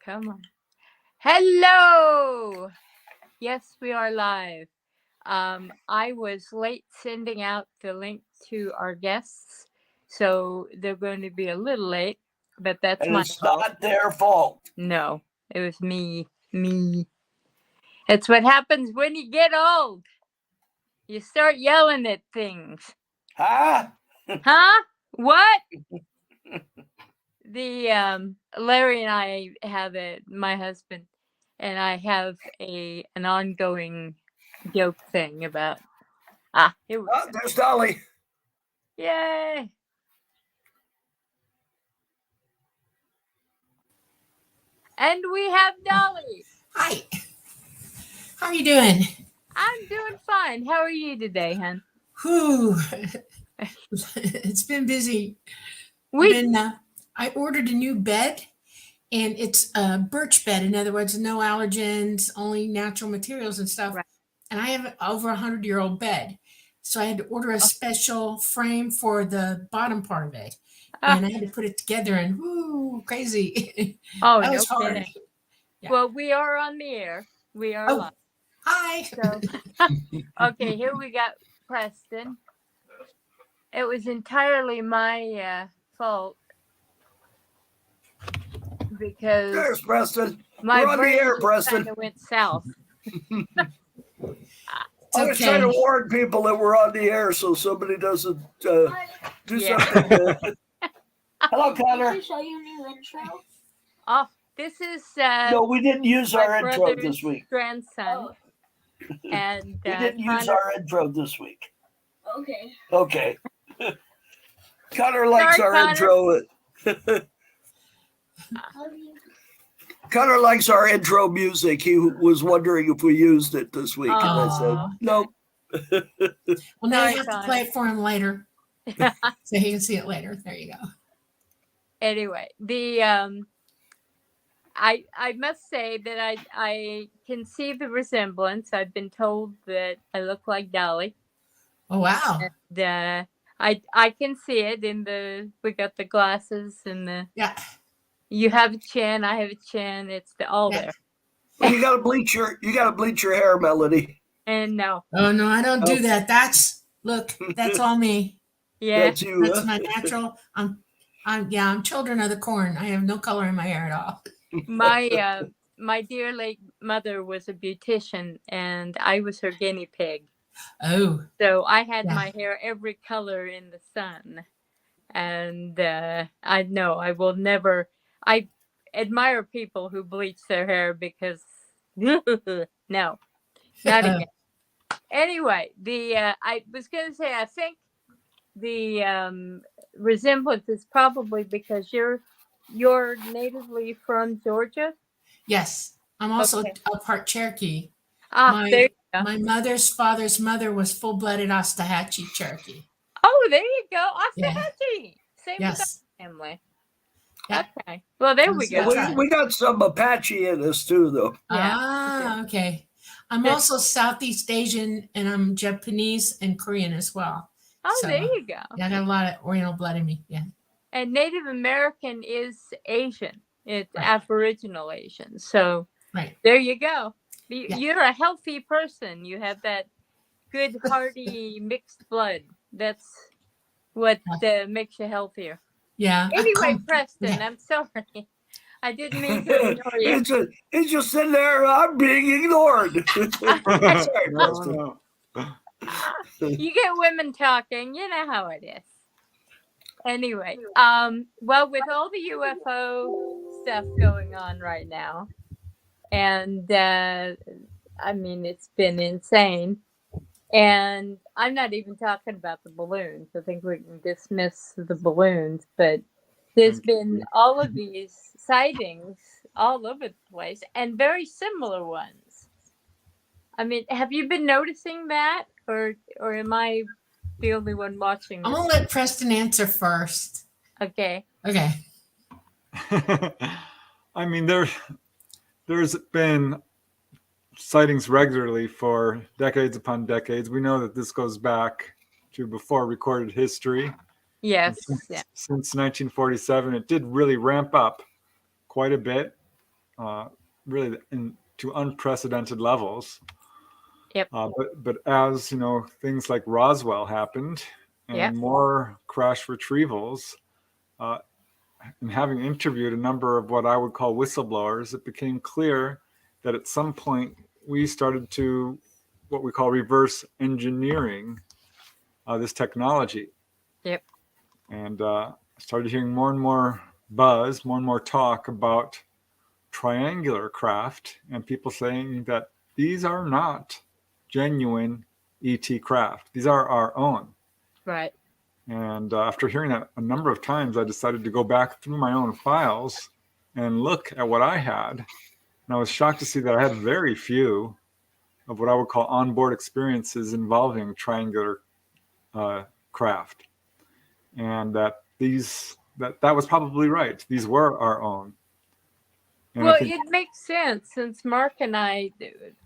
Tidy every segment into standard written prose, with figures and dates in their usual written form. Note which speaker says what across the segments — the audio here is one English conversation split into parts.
Speaker 1: Come on. Hello. Yes, we are live. I was late sending out the link to our guests, so they're going to be a little late, but that's
Speaker 2: And
Speaker 1: my
Speaker 2: it's
Speaker 1: fault.
Speaker 2: not their fault.
Speaker 1: No, it was me. It's what happens when you get old. You start yelling at things.
Speaker 2: Huh?
Speaker 1: Huh? What? Larry and I have my husband and I have an ongoing joke thing about here we
Speaker 2: Oh,
Speaker 1: go.
Speaker 2: there's Dolly.
Speaker 1: Yay. And we have Dolly.
Speaker 3: Hi. How are you doing?
Speaker 1: I'm doing fine. How are you today, hon?
Speaker 3: Whew. It's been busy. I ordered a new bed, and it's a birch bed. In other words, no allergens, only natural materials and stuff.
Speaker 1: Right.
Speaker 3: And I have an over 100-year-old bed. So I had to order a special frame for the bottom part of it. And I had to put it together, and whoo, crazy.
Speaker 1: Oh,
Speaker 3: That
Speaker 1: no
Speaker 3: was hard.
Speaker 1: kidding.
Speaker 3: Yeah.
Speaker 1: Well, we are on the air. We are live.
Speaker 3: Hi.
Speaker 1: So, okay, here we got Preston. It was entirely my fault because
Speaker 2: There's Preston.
Speaker 1: my
Speaker 2: We're on the
Speaker 1: brain
Speaker 2: air,
Speaker 1: just
Speaker 2: Preston.
Speaker 1: kind of went south.
Speaker 2: I was trying to warn people that we're on the air so somebody doesn't do something. Hello, Connor.
Speaker 4: Did I show you a new intro?
Speaker 1: Oh, this is
Speaker 2: No, we didn't use
Speaker 1: my
Speaker 2: our intro
Speaker 1: brother's
Speaker 2: this week.
Speaker 1: grandson. And
Speaker 2: We didn't use our intro this week.
Speaker 4: Okay.
Speaker 2: Okay. Connor likes our intro. Connor likes our intro music. He was wondering if we used it this week. And I said, nope.
Speaker 3: Well, now you have to play it for him later. So he can see it later. There you go.
Speaker 1: Anyway, I must say that I can see the resemblance. I've been told that I look like Dolly.
Speaker 3: Oh wow!
Speaker 1: And I can see it we got the glasses and the You have a chin, I have a chin. It's all there.
Speaker 2: Well, you gotta bleach your hair, Melody.
Speaker 1: And no.
Speaker 3: Oh no, I don't do that. That's all me.
Speaker 1: Yeah,
Speaker 2: that's you.
Speaker 3: That's my natural. I'm children of the corn. I have no color in my hair at all.
Speaker 1: My dear late mother was a beautician, and I was her guinea pig.
Speaker 3: Oh.
Speaker 1: So I had my hair every color in the sun, and I know I will never. I admire people who bleach their hair because no, not again. Anyway, I was going to say I think the resemblance is probably because you're natively from Georgia.
Speaker 3: Yes, I'm also a part Cherokee.
Speaker 1: There you go.
Speaker 3: My mother's father's mother was full-blooded Ostahatchee Cherokee.
Speaker 1: Oh, there you go, Ostahatchee. Same with our family.
Speaker 3: Yeah.
Speaker 1: Okay. Well, there we go.
Speaker 2: We got some Apache in us too, though.
Speaker 3: Yeah. Okay. I'm also Southeast Asian, and I'm Japanese and Korean as well.
Speaker 1: Oh, there you go.
Speaker 3: Yeah, I got a lot of Oriental blood in me. Yeah.
Speaker 1: And Native American is Asian. It's Aboriginal Asian. So there you go. You're a healthy person. You have that good, hearty, mixed blood. That's what makes you healthier.
Speaker 3: Yeah.
Speaker 1: Anyway, Preston, I'm sorry. I didn't mean to ignore you.
Speaker 2: It's just sitting there. I'm being ignored. Sorry,
Speaker 1: Preston. You get women talking. You know how it is. Anyway, well, with all the UFO stuff going on right now, and I mean, it's been insane. And I'm not even talking about the balloons. I think we can dismiss the balloons, but there's been all of these sightings all over the place and very similar ones. I mean, have you been noticing that, or am I the only one watching this?
Speaker 3: I'm gonna let Preston answer first.
Speaker 1: Okay.
Speaker 3: Okay.
Speaker 5: I mean, there's been sightings regularly for decades upon decades. We know that this goes back to before recorded history.
Speaker 1: Yes.
Speaker 5: Since 1947, it did really ramp up quite a bit. really to unprecedented levels.
Speaker 1: Yep.
Speaker 5: But as things like Roswell happened and
Speaker 1: Yep.
Speaker 5: more crash retrievals, and having interviewed a number of what I would call whistleblowers, it became clear that at some point we started to what we call reverse engineering this technology.
Speaker 1: Yep.
Speaker 5: And started hearing more and more buzz, more and more talk about triangular craft, and people saying that these are not genuine ET craft. These are our own.
Speaker 1: Right.
Speaker 5: And after hearing that a number of times, I decided to go back through my own files and look at what I had. And I was shocked to see that I had very few of what I would call onboard experiences involving triangular craft. And that that was probably right. These were our own. And
Speaker 1: Well, it makes sense since Mark and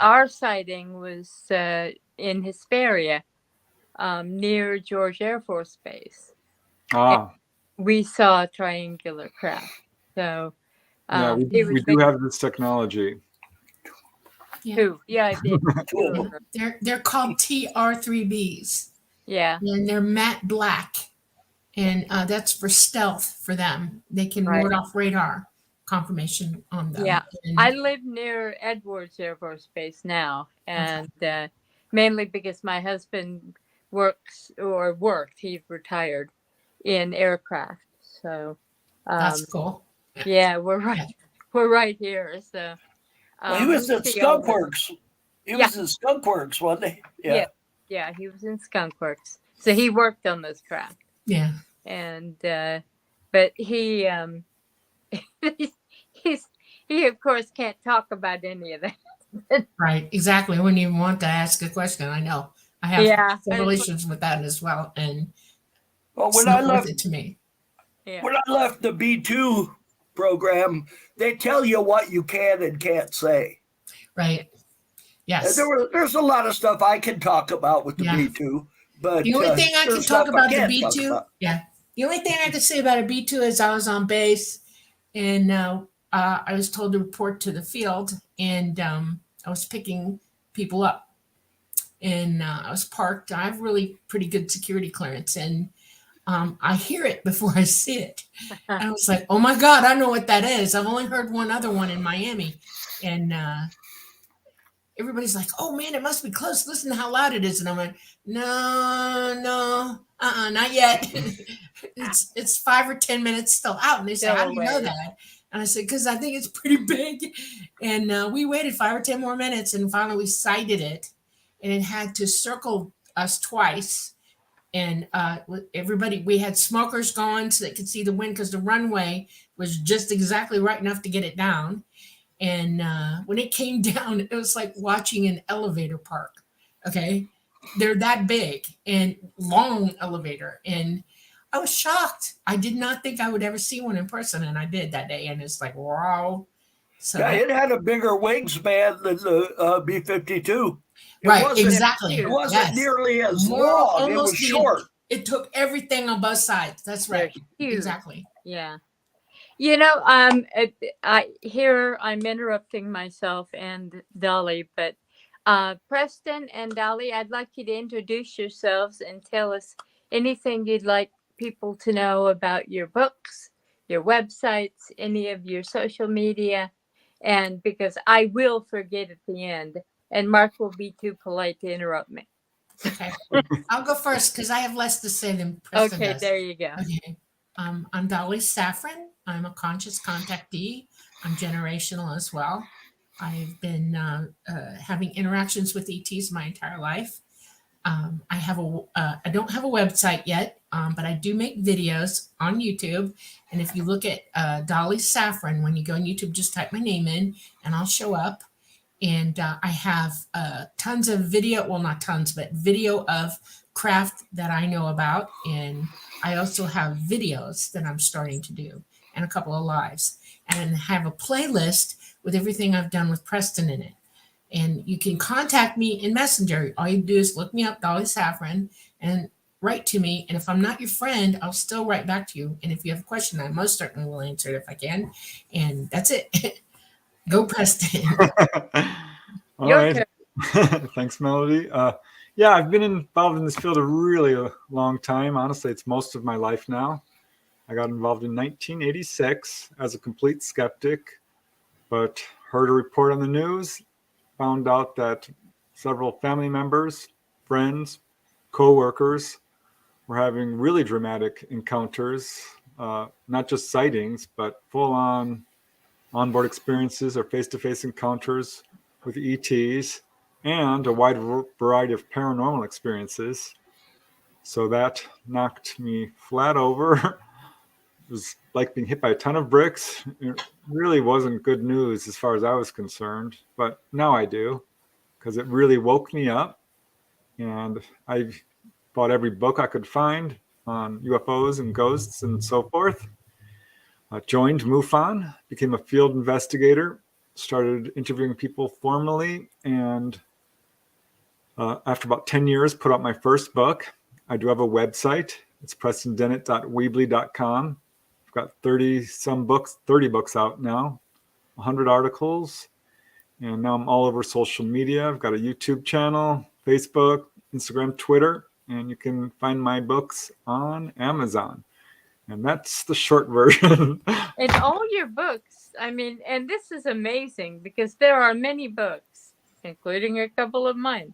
Speaker 1: our sighting was in Hesperia, near George Air Force Base. We saw triangular craft. So
Speaker 5: yeah, we do have this technology.
Speaker 1: Two. Yeah, I did.
Speaker 3: They're called TR3Bs.
Speaker 1: Yeah.
Speaker 3: And they're matte black. And that's for stealth for them. They can ward off radar confirmation on them.
Speaker 1: Yeah.
Speaker 3: And
Speaker 1: I live near Edwards Air Force Base now. And mainly because my husband worked, he retired in aircraft. So
Speaker 3: that's cool.
Speaker 1: Yeah, we're right here. So
Speaker 2: he was at Skunk Works. He was in Skunk Works, wasn't he?
Speaker 1: Yeah, he was in Skunk Works. So he worked on those craft.
Speaker 3: Yeah.
Speaker 1: And but he he of course can't talk about any of that.
Speaker 3: Right, exactly. When you want to ask a question, I know I have several issues with that as well. And
Speaker 2: when I left
Speaker 3: it to me,
Speaker 2: when I left the B2 program, they tell you what you can and can't say.
Speaker 3: Right. Yes.
Speaker 2: And there's a lot of stuff I can talk about with the B2, but
Speaker 3: the only thing I can talk about the B2, the only thing I can say about a B2 is I was on base, and I was told to report to the field, and I was picking people up, and I was parked. I have really pretty good security clearance, and I hear it before I see it. And I was like, oh my God, I know what that is. I've only heard one other one in Miami, and everybody's like, oh man, it must be close. Listen to how loud it is. And I'm like, no, not yet. It's 5 or 10 minutes still out. And they say, how do you know that? And I said, because I think it's pretty big. And we waited 5 or 10 more minutes, and finally we sighted it. And it had to circle us twice. And everybody, we had smokers going so they could see the wind, because the runway was just exactly right enough to get it down. And when it came down, it was like watching an elevator park. Okay. They're that big and long elevator. And I was shocked. I did not think I would ever see one in person. And I did that day. And it's like, wow. So
Speaker 2: it had a bigger wingspan than the B-52.
Speaker 3: Right. Exactly.
Speaker 2: It wasn't nearly as long. It was short.
Speaker 3: It took everything on both sides. That's right. Exactly.
Speaker 1: Yeah. You know, I'm interrupting myself and Dolly, but Preston and Dolly, I'd like you to introduce yourselves and tell us anything you'd like people to know about your books, your websites, any of your social media, and because I will forget at the end, and Mark will be too polite to interrupt me.
Speaker 3: Okay, I'll go first because I have less to say than Preston does.
Speaker 1: There you go.
Speaker 3: Okay, I'm Dolly Safran. I'm a conscious contactee. I'm generational as well. I've been having interactions with ETs my entire life. I don't have a website yet, but I do make videos on YouTube. And if you look at Dolly Safran, when you go on YouTube, just type my name in and I'll show up. And I have tons of video, well, not tons, but video of craft that I know about. And I also have videos that I'm starting to do and a couple of lives. And I have a playlist with everything I've done with Preston in it. And you can contact me in Messenger. All you do is look me up, Dolly Safran, and write to me. And if I'm not your friend, I'll still write back to you. And if you have a question, I most certainly will answer it if I can. And that's it. Go, Preston.
Speaker 5: All
Speaker 1: Your
Speaker 5: right.
Speaker 1: turn.
Speaker 5: Thanks, Melody. Yeah, I've been involved in this field a really long time. Honestly, it's most of my life now. I got involved in 1986 as a complete skeptic, but heard a report on the news, found out that several family members, friends, co-workers were having really dramatic encounters, not just sightings, but full-on onboard experiences or face-to-face encounters with ETs and a wide variety of paranormal experiences. So that knocked me flat over. It was like being hit by a ton of bricks. It really wasn't good news as far as I was concerned, but now I do, because it really woke me up. And I bought every book I could find on UFOs and ghosts and so forth. Joined MUFON, became a field investigator, started interviewing people formally, and after about 10 years, put out my first book. I do have a website. It's prestondennett.weebly.com. I've got 30 books out now, 100 articles, and now I'm all over social media. I've got a YouTube channel, Facebook, Instagram, Twitter, and you can find my books on Amazon. And that's the short version.
Speaker 1: And all your books, I mean, and this is amazing because there are many books, including a couple of mine,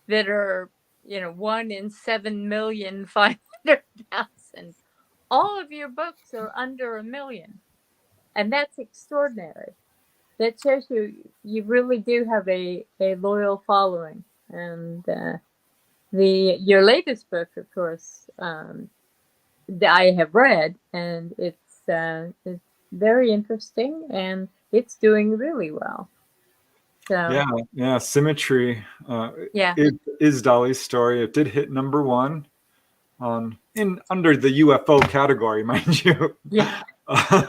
Speaker 1: that are, 1 in 7,500,000. All of your books are under 1 million. And that's extraordinary. That shows you really do have a loyal following. And your latest book, of course, that I have read, and it's very interesting, and it's doing really well. So
Speaker 5: Yeah, Symmetry.
Speaker 1: yeah,
Speaker 5: It is Dolly's story. It did hit number 1 under the UFO category, mind you.
Speaker 1: Yeah.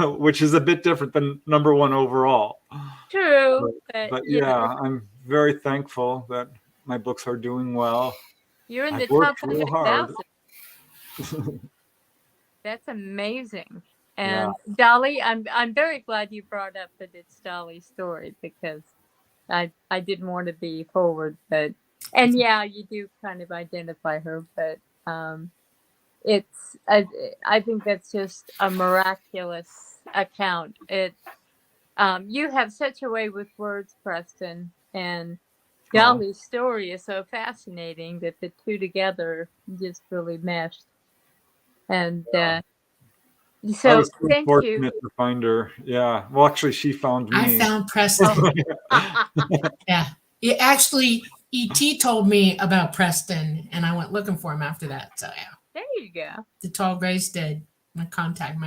Speaker 5: Which is a bit different than number 1 overall.
Speaker 1: True,
Speaker 5: But yeah, I'm very thankful that my books are doing well.
Speaker 1: You're in the
Speaker 5: I've
Speaker 1: top
Speaker 5: worked real hard.
Speaker 1: 100,000. That's amazing.
Speaker 5: Yeah.
Speaker 1: And Dolly, I'm very glad you brought up that it's Dolly's story, because I didn't want to be forward, and yeah, you do kind of identify her, but it's I think that's just a miraculous account. You have such a way with words, Preston, and Dolly's story is so fascinating that the two together just really meshed. And
Speaker 5: I
Speaker 1: so
Speaker 5: was so
Speaker 1: thank you.
Speaker 5: fortunate to find her. Yeah. Well, actually, she found me.
Speaker 3: I found Preston. Yeah. It actually, ET told me about Preston, and I went looking for him after that. So yeah.
Speaker 1: There you go.
Speaker 3: The tall grays did. My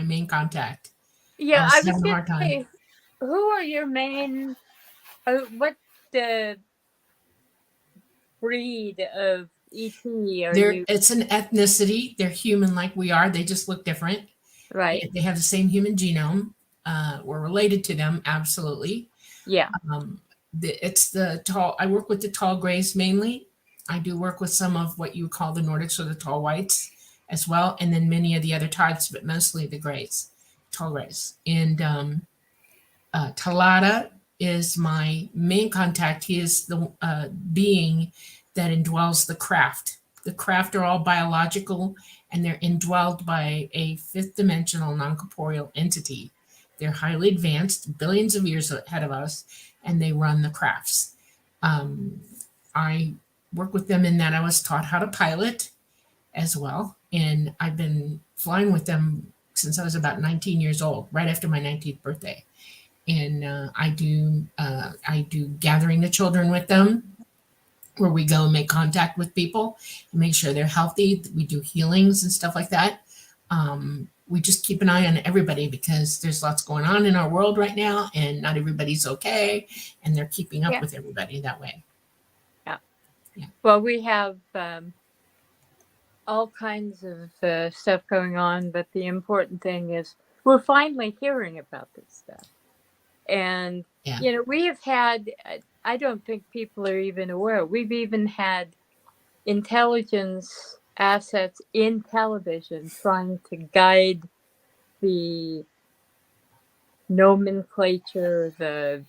Speaker 3: main contact.
Speaker 1: Yeah, I was
Speaker 3: having a hard
Speaker 1: gonna
Speaker 3: time.
Speaker 1: say, who are your main? What the breed of ET are you?
Speaker 3: It's an ethnicity. They're human like we are. They just look different.
Speaker 1: Right.
Speaker 3: They have the same human genome. We're related to them, absolutely.
Speaker 1: Yeah.
Speaker 3: It's the tall. I work with the tall grays mainly. I do work with some of what you call the Nordics or the tall whites as well, and then many of the other types, but mostly the grays, tall grays. And Talada is my main contact. He is the being that indwells the craft. The craft are all biological, and they're indwelled by a fifth dimensional non-corporeal entity. They're highly advanced, billions of years ahead of us, and they run the crafts. I work with them in that I was taught how to pilot as well, and I've been flying with them since I was about 19 years old, right after my 19th birthday. And I do gathering the children with them, where we go and make contact with people and make sure they're healthy. We do healings and stuff like that. We just keep an eye on everybody because there's lots going on in our world right now, and not everybody's okay, and they're keeping up with everybody that way.
Speaker 1: Yeah. Well, we have all kinds of stuff going on, but the important thing is we're finally hearing about this stuff. And, we have had, I don't think people are even aware, we've even had intelligence assets in television trying to guide the nomenclature, the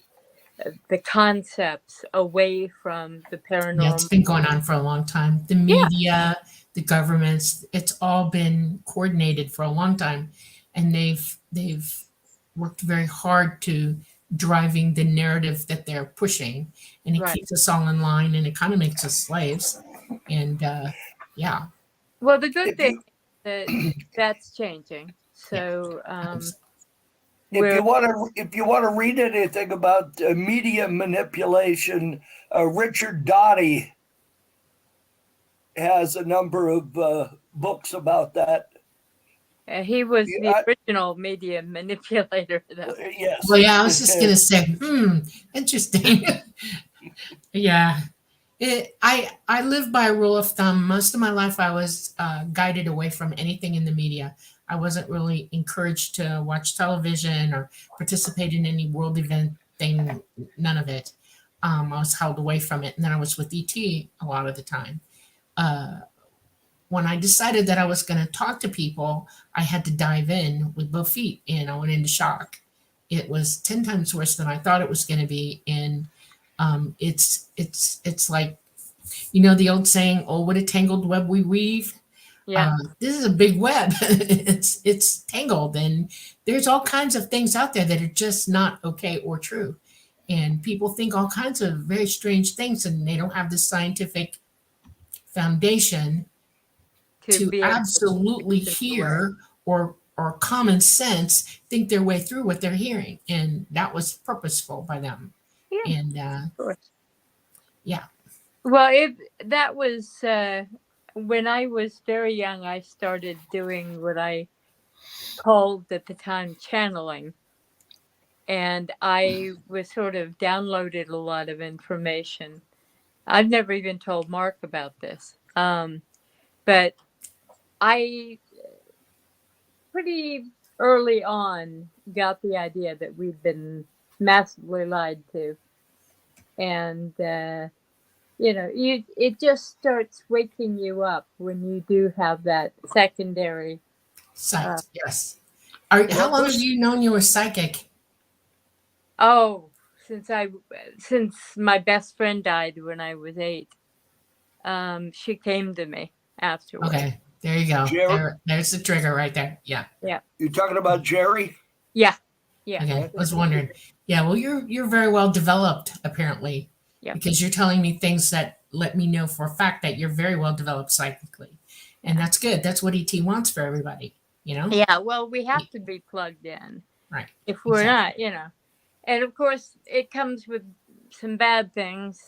Speaker 1: the concepts away from the
Speaker 3: Yeah, it's
Speaker 1: paranormal.
Speaker 3: been going on for a long time. The media, the governments, it's all been coordinated for a long time, and they've worked very hard to driving the narrative that they're pushing, and it
Speaker 1: Right.
Speaker 3: keeps us all in line, and it kind of makes us slaves. And yeah,
Speaker 1: Well, the good
Speaker 2: If
Speaker 1: thing
Speaker 2: you
Speaker 1: is that that's changing. So
Speaker 2: if
Speaker 1: we're
Speaker 2: you want to read anything about media manipulation, Richard Doty has a number of books about that.
Speaker 1: he was the
Speaker 2: I-
Speaker 1: original media manipulator, though.
Speaker 2: Yes.
Speaker 3: well, yeah, I was just gonna say, interesting. Yeah. I live by a rule of thumb. Most of my life, I was guided away from anything in the media. I wasn't really encouraged to watch television or participate in any world event thing. None of it. I was held away from it, and then I was with ET a lot of the time. When I decided that I was going to talk to people, I had to dive in with both feet, and I went into shock. It was 10 times worse than I thought it was going to be, and it's like, you know, the old saying, "Oh, what a tangled web we weave."
Speaker 1: Yeah.
Speaker 3: This is a big web. It's tangled, and there's all kinds of things out there that are just not okay or true, and people think all kinds of very strange things, and they don't have the scientific foundation to
Speaker 1: be able to
Speaker 3: absolutely hear or common sense think their way through what they're hearing, and that was purposeful by them.
Speaker 1: Yeah,
Speaker 3: And
Speaker 1: of course.
Speaker 3: yeah.
Speaker 1: Well, that was when I was very young. I started doing what I called at the time channeling, and I was sort of downloaded a lot of information. I've never even told Mark about this, but I pretty early on got the idea that we'd been massively lied to, and it just starts waking you up when you do have that secondary.
Speaker 3: Psych. Yes. How long have you known you were psychic?
Speaker 1: Oh, since my best friend died when I was 8, she came to me afterwards.
Speaker 3: Okay, there you go. There's the trigger right there. Yeah.
Speaker 1: Yeah.
Speaker 2: You talking about Jerry?
Speaker 1: Yeah. Yeah.
Speaker 3: Okay. I was wondering. Yeah. Well, you're very well developed apparently,
Speaker 1: Yeah.
Speaker 3: because you're telling me things that let me know for a fact that you're very well developed psychically, and that's good. That's what ET wants for everybody. You know.
Speaker 1: Yeah. Well, we have to be plugged in.
Speaker 3: Right.
Speaker 1: If we're not, and of course it comes with some bad things.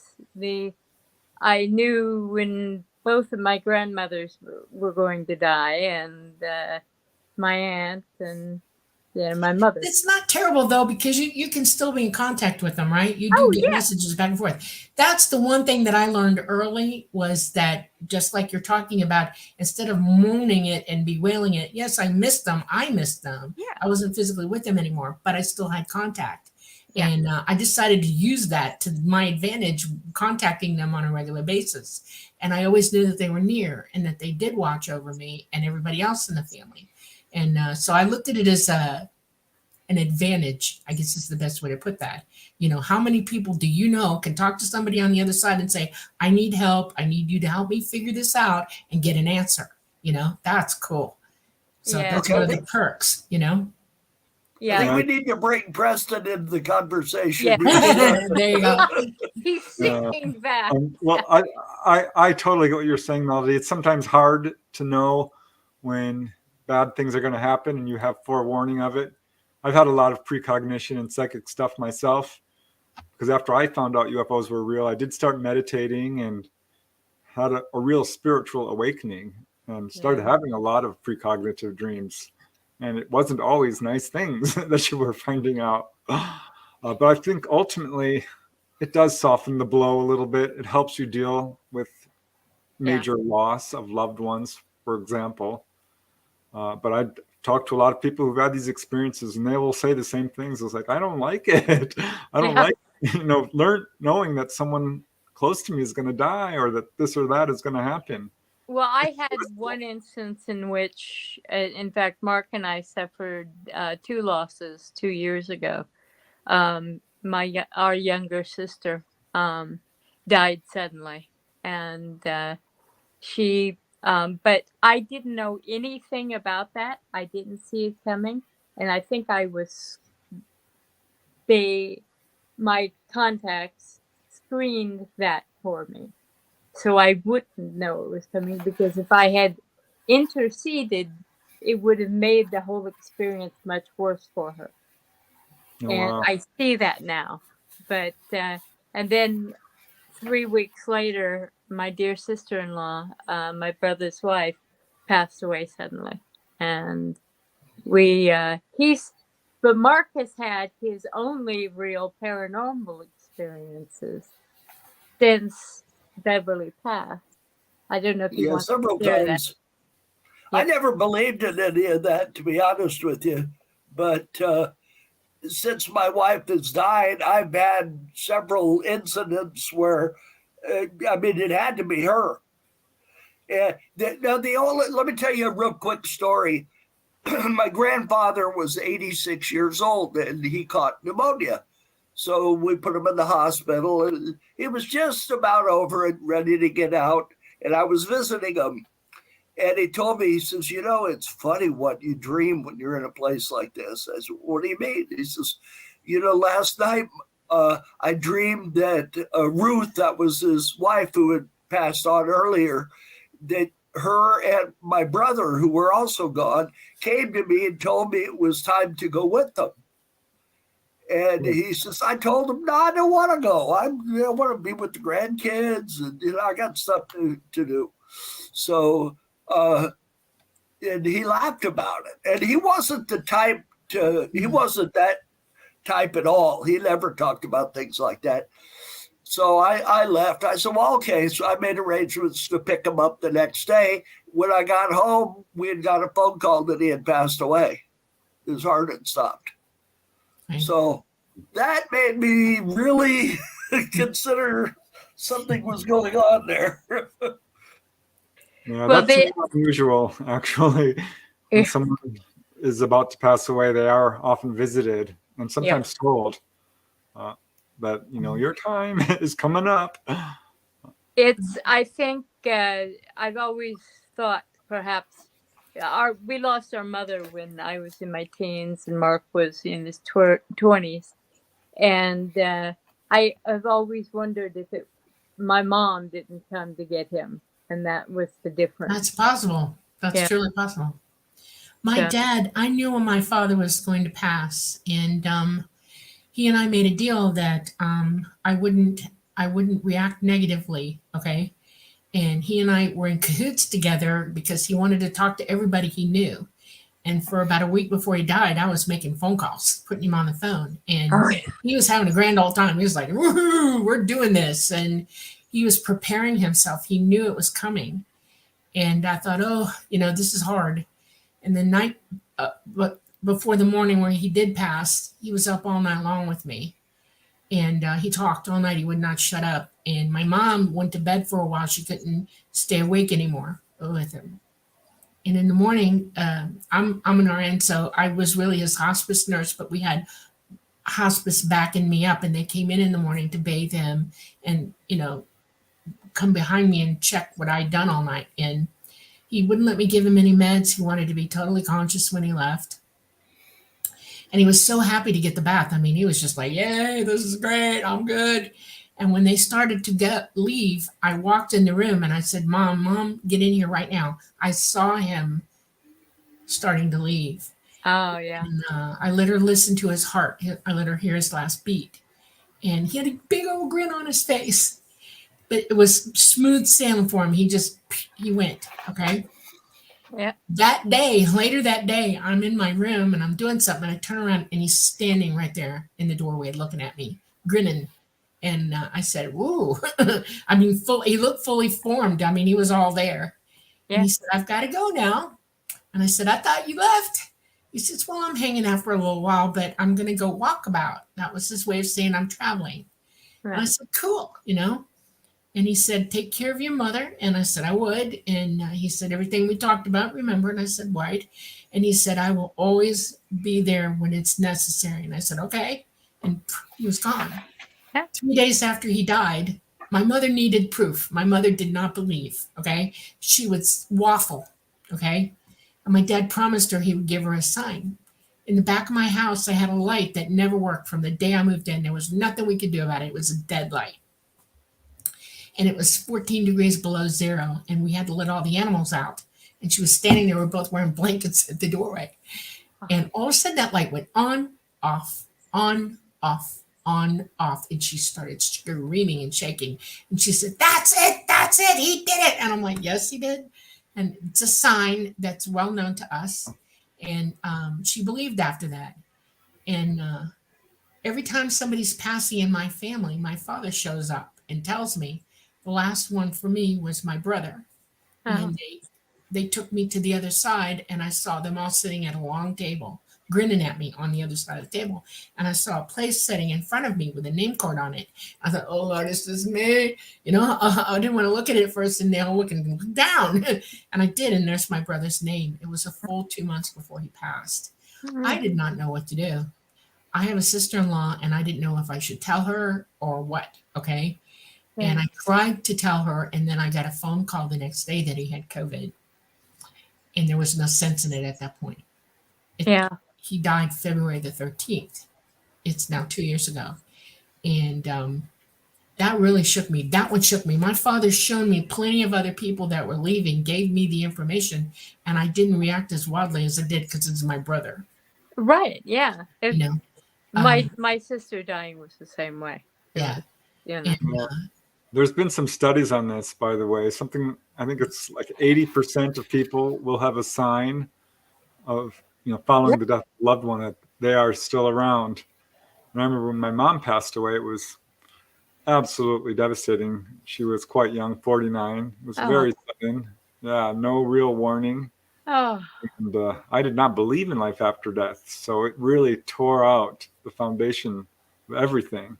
Speaker 1: I knew when both of my grandmothers were going to die, and my aunt and my mother.
Speaker 3: It's not terrible though, because you can still be in contact with them, right? You do get messages back and forth. That's the one thing that I learned early, was that just like you're talking about, instead of moaning it and bewailing it, yes, I missed them.
Speaker 1: Yeah.
Speaker 3: I wasn't physically with them anymore, but I still had contact.
Speaker 1: Yeah.
Speaker 3: And I decided to use that to my advantage, contacting them on a regular basis. And I always knew that they were near and that they did watch over me and everybody else in the family. And so I looked at it as an advantage, I guess is the best way to put that. How many people do you know can talk to somebody on the other side and say, I need help. I need you to help me figure this out, and get an answer. That's cool. So that's one of the perks,
Speaker 1: Yeah.
Speaker 2: I think we need to bring Preston into the conversation.
Speaker 1: Yeah.
Speaker 3: There you go.
Speaker 1: He's sitting back.
Speaker 5: Well, I totally get what you're saying, Melody. It's sometimes hard to know when bad things are going to happen and you have forewarning of it. I've had a lot of precognition and psychic stuff myself, because after I found out UFOs were real, I did start meditating and had a real spiritual awakening, and started having a lot of precognitive dreams. And it wasn't always nice things that you were finding out. But I think ultimately it does soften the blow a little bit. It helps you deal with major loss of loved ones, for example. But I talked to a lot of people who've had these experiences, and they will say the same things. It's like, I don't like it. I don't like, knowing that someone close to me is going to die, or that this or that is going to happen.
Speaker 1: Well, I had one instance in which, in fact, Mark and I suffered 2 losses 2 years ago. our younger sister died suddenly, and she. But I didn't know anything about that. I didn't see it coming, and I think I was my contacts screened that for me, so I wouldn't know it was coming, because if I had interceded, it would have made the whole experience much worse for her.
Speaker 5: Oh,
Speaker 1: And
Speaker 5: wow.
Speaker 1: I see that now. But and then 3 weeks later, my dear sister-in-law, my brother's wife, passed away suddenly, and but Mark has had his only real paranormal experiences since Beverly passed. I don't know if you
Speaker 2: Yeah,
Speaker 1: want to
Speaker 2: several
Speaker 1: share that.
Speaker 2: times. I
Speaker 1: Yep.
Speaker 2: never believed in any of that, to be honest with you. But since my wife has died, I've had several incidents where, it had to be her. Let me tell you a real quick story. My grandfather was 86 years old and he caught pneumonia. So we put him in the hospital and he was just about over and ready to get out. And I was visiting him. And he told me, he says, it's funny what you dream when you're in a place like this. I said, what do you mean? He says, last night I dreamed that Ruth, that was his wife who had passed on earlier, that her and my brother, who were also gone, came to me and told me it was time to go with them. And he says, I told him, no, I don't want to go. I want to be with the grandkids, and I got stuff to do. So, and he laughed about it. And he wasn't the type he wasn't that type at all. He never talked about things like that. So I left. I said, well, okay. So I made arrangements to pick him up the next day. When I got home, we had got a phone call that he had passed away. His heart had stopped.
Speaker 3: Right.
Speaker 2: So that made me really consider something was going on there.
Speaker 5: Yeah,
Speaker 1: Well,
Speaker 5: that's unusual, actually. When someone is about to pass away, they are often visited and sometimes told that, your time is coming up.
Speaker 1: I think I've always thought perhaps we lost our mother when I was in my teens and Mark was in his 20s. And I have always wondered if my mom didn't come to get him, and that was the difference.
Speaker 3: That's possible. That's truly possible. My dad, I knew when my father was going to pass, and he and I made a deal that I wouldn't react negatively, okay? And he and I were in cahoots together because he wanted to talk to everybody he knew. And for about a week before he died, I was making phone calls, putting him on the phone. And he was having a grand old time. He was like, woohoo, we're doing this. And he was preparing himself. He knew it was coming. And I thought, this is hard. And the night but before the morning where he did pass, he was up all night long with me. And he talked all night. He would not shut up. And my mom went to bed for a while. She couldn't stay awake anymore with him. And in the morning, I'm an RN, so I was really his hospice nurse, but we had hospice backing me up, and they came in the morning to bathe him and, come behind me and check what I'd done all night. And he wouldn't let me give him any meds. He wanted to be totally conscious when he left. And he was so happy to get the bath. I mean, he was just like, yay, this is great. I'm good. And when they started to leave, I walked in the room and I said, Mom, get in here right now. I saw him starting to leave.
Speaker 1: Oh, yeah.
Speaker 3: And I let her listen to his heart. I let her hear his last beat. And he had a big old grin on his face. But it was smooth sailing for him. He went, okay?
Speaker 1: Yeah.
Speaker 3: Later that day, I'm in my room and I'm doing something. And I turn around and he's standing right there in the doorway looking at me, grinning. And I said, whoa. I mean, he looked fully formed. I mean, he was all there. Yeah. And he said, I've got to go now. And I said, I thought you left. He says, well, I'm hanging out for a little while, but I'm going to go walkabout. That was his way of saying I'm traveling. Right. And I said, cool, And he said, take care of your mother. And I said, I would. And he said, everything we talked about, remember? And I said, right. And he said, I will always be there when it's necessary. And I said, okay. and he was gone.
Speaker 1: Yeah.
Speaker 3: 3 days after he died, my mother needed proof. My mother did not believe, okay? She would waffle, okay? And my dad promised her he would give her a sign. In the back of my house, I had a light that never worked from the day I moved in. There was nothing we could do about it. It was a dead light. And it was 14 degrees below zero, and we had to let all the animals out. And she was standing there. We were both wearing blankets at the doorway. And all of a sudden, that light went on, off, on, off, on, off. And she started screaming and shaking. And she said, that's it, he did it. And I'm like, yes, he did. And it's a sign that's well known to us. And she believed after that. And every time somebody's passing in my family, my father shows up and tells me. The last one for me was my brother. And they took me to the other side, and I saw them all sitting at a long table, grinning at me on the other side of the table. And I saw a place sitting in front of me with a name card on it. I thought, oh, Lord, this is me. You know, I didn't want to look at it first, and now looking down. And I did, and there's my brother's name. It was a full 2 months before he passed. I did not know what to do. I have a sister-in-law, and I didn't know if I should tell her or what, okay? And I tried to tell her, and then I got a phone call the next day that he had COVID. And there was no sense in it at that point. He died February the 13th. It's now 2 years ago. And that really shook me. That one shook me. My father's shown me plenty of other people that were leaving, gave me the information, and I didn't react as wildly as I did because it's my brother.
Speaker 1: Right, yeah.
Speaker 3: You know?
Speaker 1: My sister dying was the same way.
Speaker 3: Yeah.
Speaker 1: You know.
Speaker 3: And,
Speaker 5: there's been some studies on this, by the way. I think it's like 80% of people will have a sign of, following the death of a loved one that they are still around. And I remember when my mom passed away, it was absolutely devastating. She was quite young, 49. It was very sudden. Yeah, no real warning. And I did not believe in life after death. So it really tore out the foundation of everything.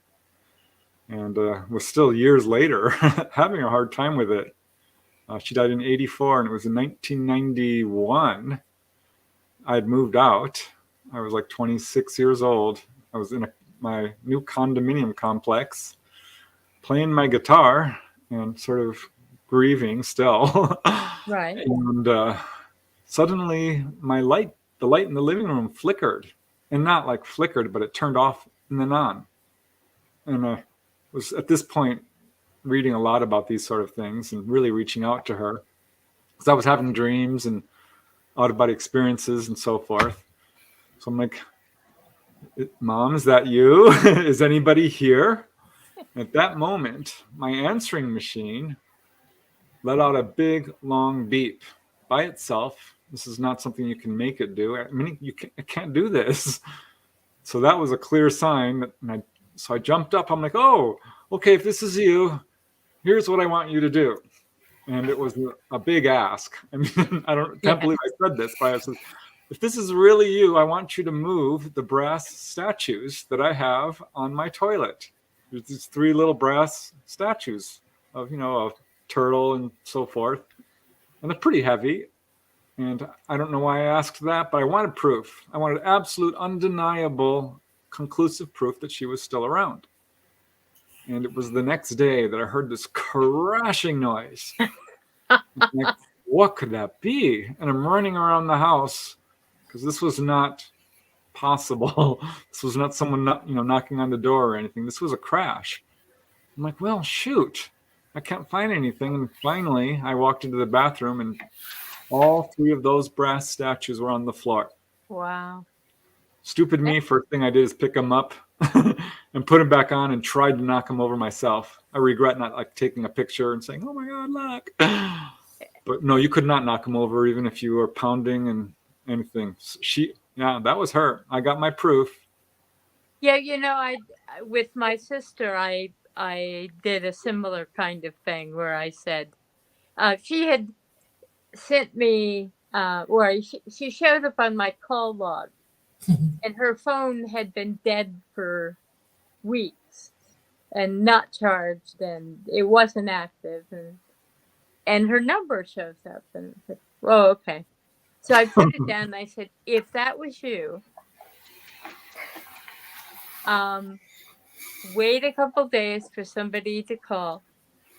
Speaker 5: And was still years later having a hard time with it. She died in 84, and it was in 1991. I had moved out. I was like 26 years old. I was in my new condominium complex, playing my guitar and sort of grieving still.
Speaker 1: Right.
Speaker 5: And suddenly the light in the living room flickered. And not like flickered, but it turned off and then on. And was at this point reading a lot about these sort of things and really reaching out to her because I was having dreams and out-of-body experiences and so forth. So I'm like, Mom, is that you? Is anybody here? At that moment, my answering machine let out a big, long beep by itself. This is not something you can make it do. I mean, it can't do this. So that was a clear sign that, so I jumped up. I'm like, oh, okay, if this is you, here's what I want you to do. And it was a big ask. I mean, can't believe I said this, but I said, if this is really you, I want you to move the brass statues that I have on my toilet. There's these 3 little brass statues of, a turtle and so forth. And they're pretty heavy. And I don't know why I asked that, but I wanted proof. I wanted absolute, undeniable, conclusive proof that she was still around. And it was the next day that I heard this crashing noise. Like, what could that be? And I'm running around the house because this was not possible. This was not someone knocking on the door or anything. This was a crash. I'm like, well, shoot, I can't find anything. And finally, I walked into the bathroom, and all 3 of those brass statues were on the floor.
Speaker 1: Wow.
Speaker 5: Stupid me, first thing I did is pick them up and put them back on and tried to knock them over myself. I regret not taking a picture and saying, oh my God, look. But no, you could not knock them over even if you were pounding and anything. That was her. I got my proof.
Speaker 1: Yeah, with my sister, I did a similar kind of thing where I said, she had sent me, or she showed up on my call log. And her phone had been dead for weeks and not charged, and it wasn't active. And her number shows up. And I said, oh, okay. So I put it down and I said, if that was you, wait a couple days for somebody to call,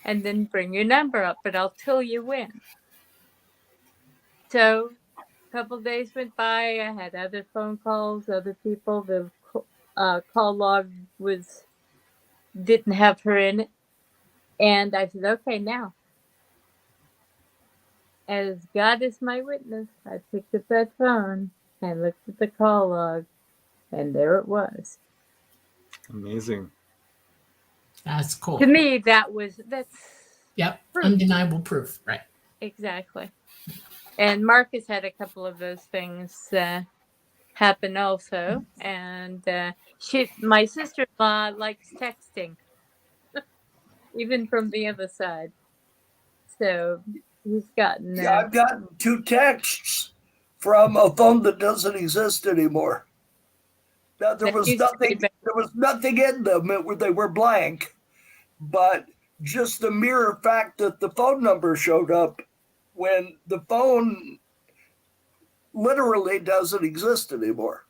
Speaker 1: and then bring your number up, but I'll tell you when. So a couple days went by. I had other phone calls, other people. The call log didn't have her in it, and I said, okay, now, as God is my witness, I picked up that phone and looked at the call log, and there it was.
Speaker 5: Amazing.
Speaker 3: That's cool.
Speaker 1: To me, that's
Speaker 3: Yep.
Speaker 1: proof.
Speaker 3: Undeniable proof. Right.
Speaker 1: Exactly. And Marcus had a couple of those things happen also. And my sister-in-law likes texting, even from the other side. So he's gotten...
Speaker 2: Yeah, I've gotten 2 texts from a phone that doesn't exist anymore. Now, there was nothing in them. They were blank. But just the mere fact that the phone number showed up when the phone literally doesn't exist anymore.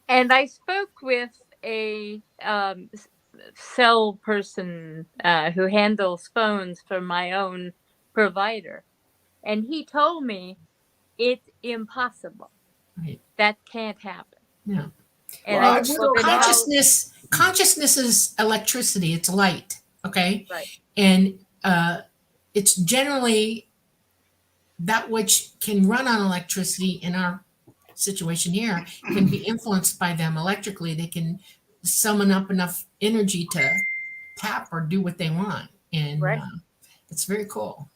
Speaker 1: And I spoke with a cell person who handles phones for my own provider. And he told me it's impossible.
Speaker 3: Right.
Speaker 1: That can't happen.
Speaker 3: Yeah.
Speaker 1: And
Speaker 2: Well,
Speaker 1: I
Speaker 2: I'm
Speaker 1: said,
Speaker 2: still
Speaker 1: well, then
Speaker 3: Consciousness is electricity. It's light. Okay.
Speaker 1: Right.
Speaker 3: And it's generally that which can run on electricity in our situation here can be influenced by them electrically. They can summon up enough energy to tap or do what they want. And
Speaker 1: Right.
Speaker 3: It's very cool.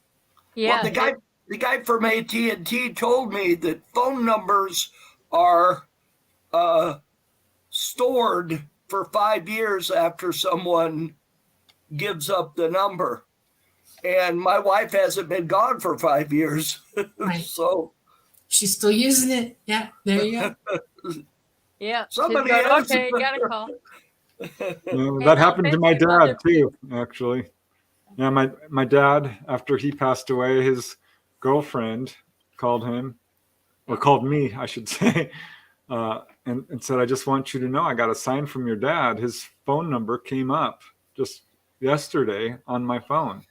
Speaker 1: Yeah.
Speaker 2: Well, the guy from AT&T told me that phone numbers are stored for 5 years after someone gives up the number. And my wife hasn't been gone for 5 years.
Speaker 3: Right.
Speaker 2: So
Speaker 3: she's still using it. Yeah, there you go.
Speaker 1: Yeah.
Speaker 2: Somebody
Speaker 1: She's going,
Speaker 2: else.
Speaker 1: okay, got a call.
Speaker 5: That happened to my dad too, actually. Yeah, my dad, after he passed away, his girlfriend called him, or called me, I should say, and said, I just want you to know I got a sign from your dad. His phone number came up just yesterday on my phone.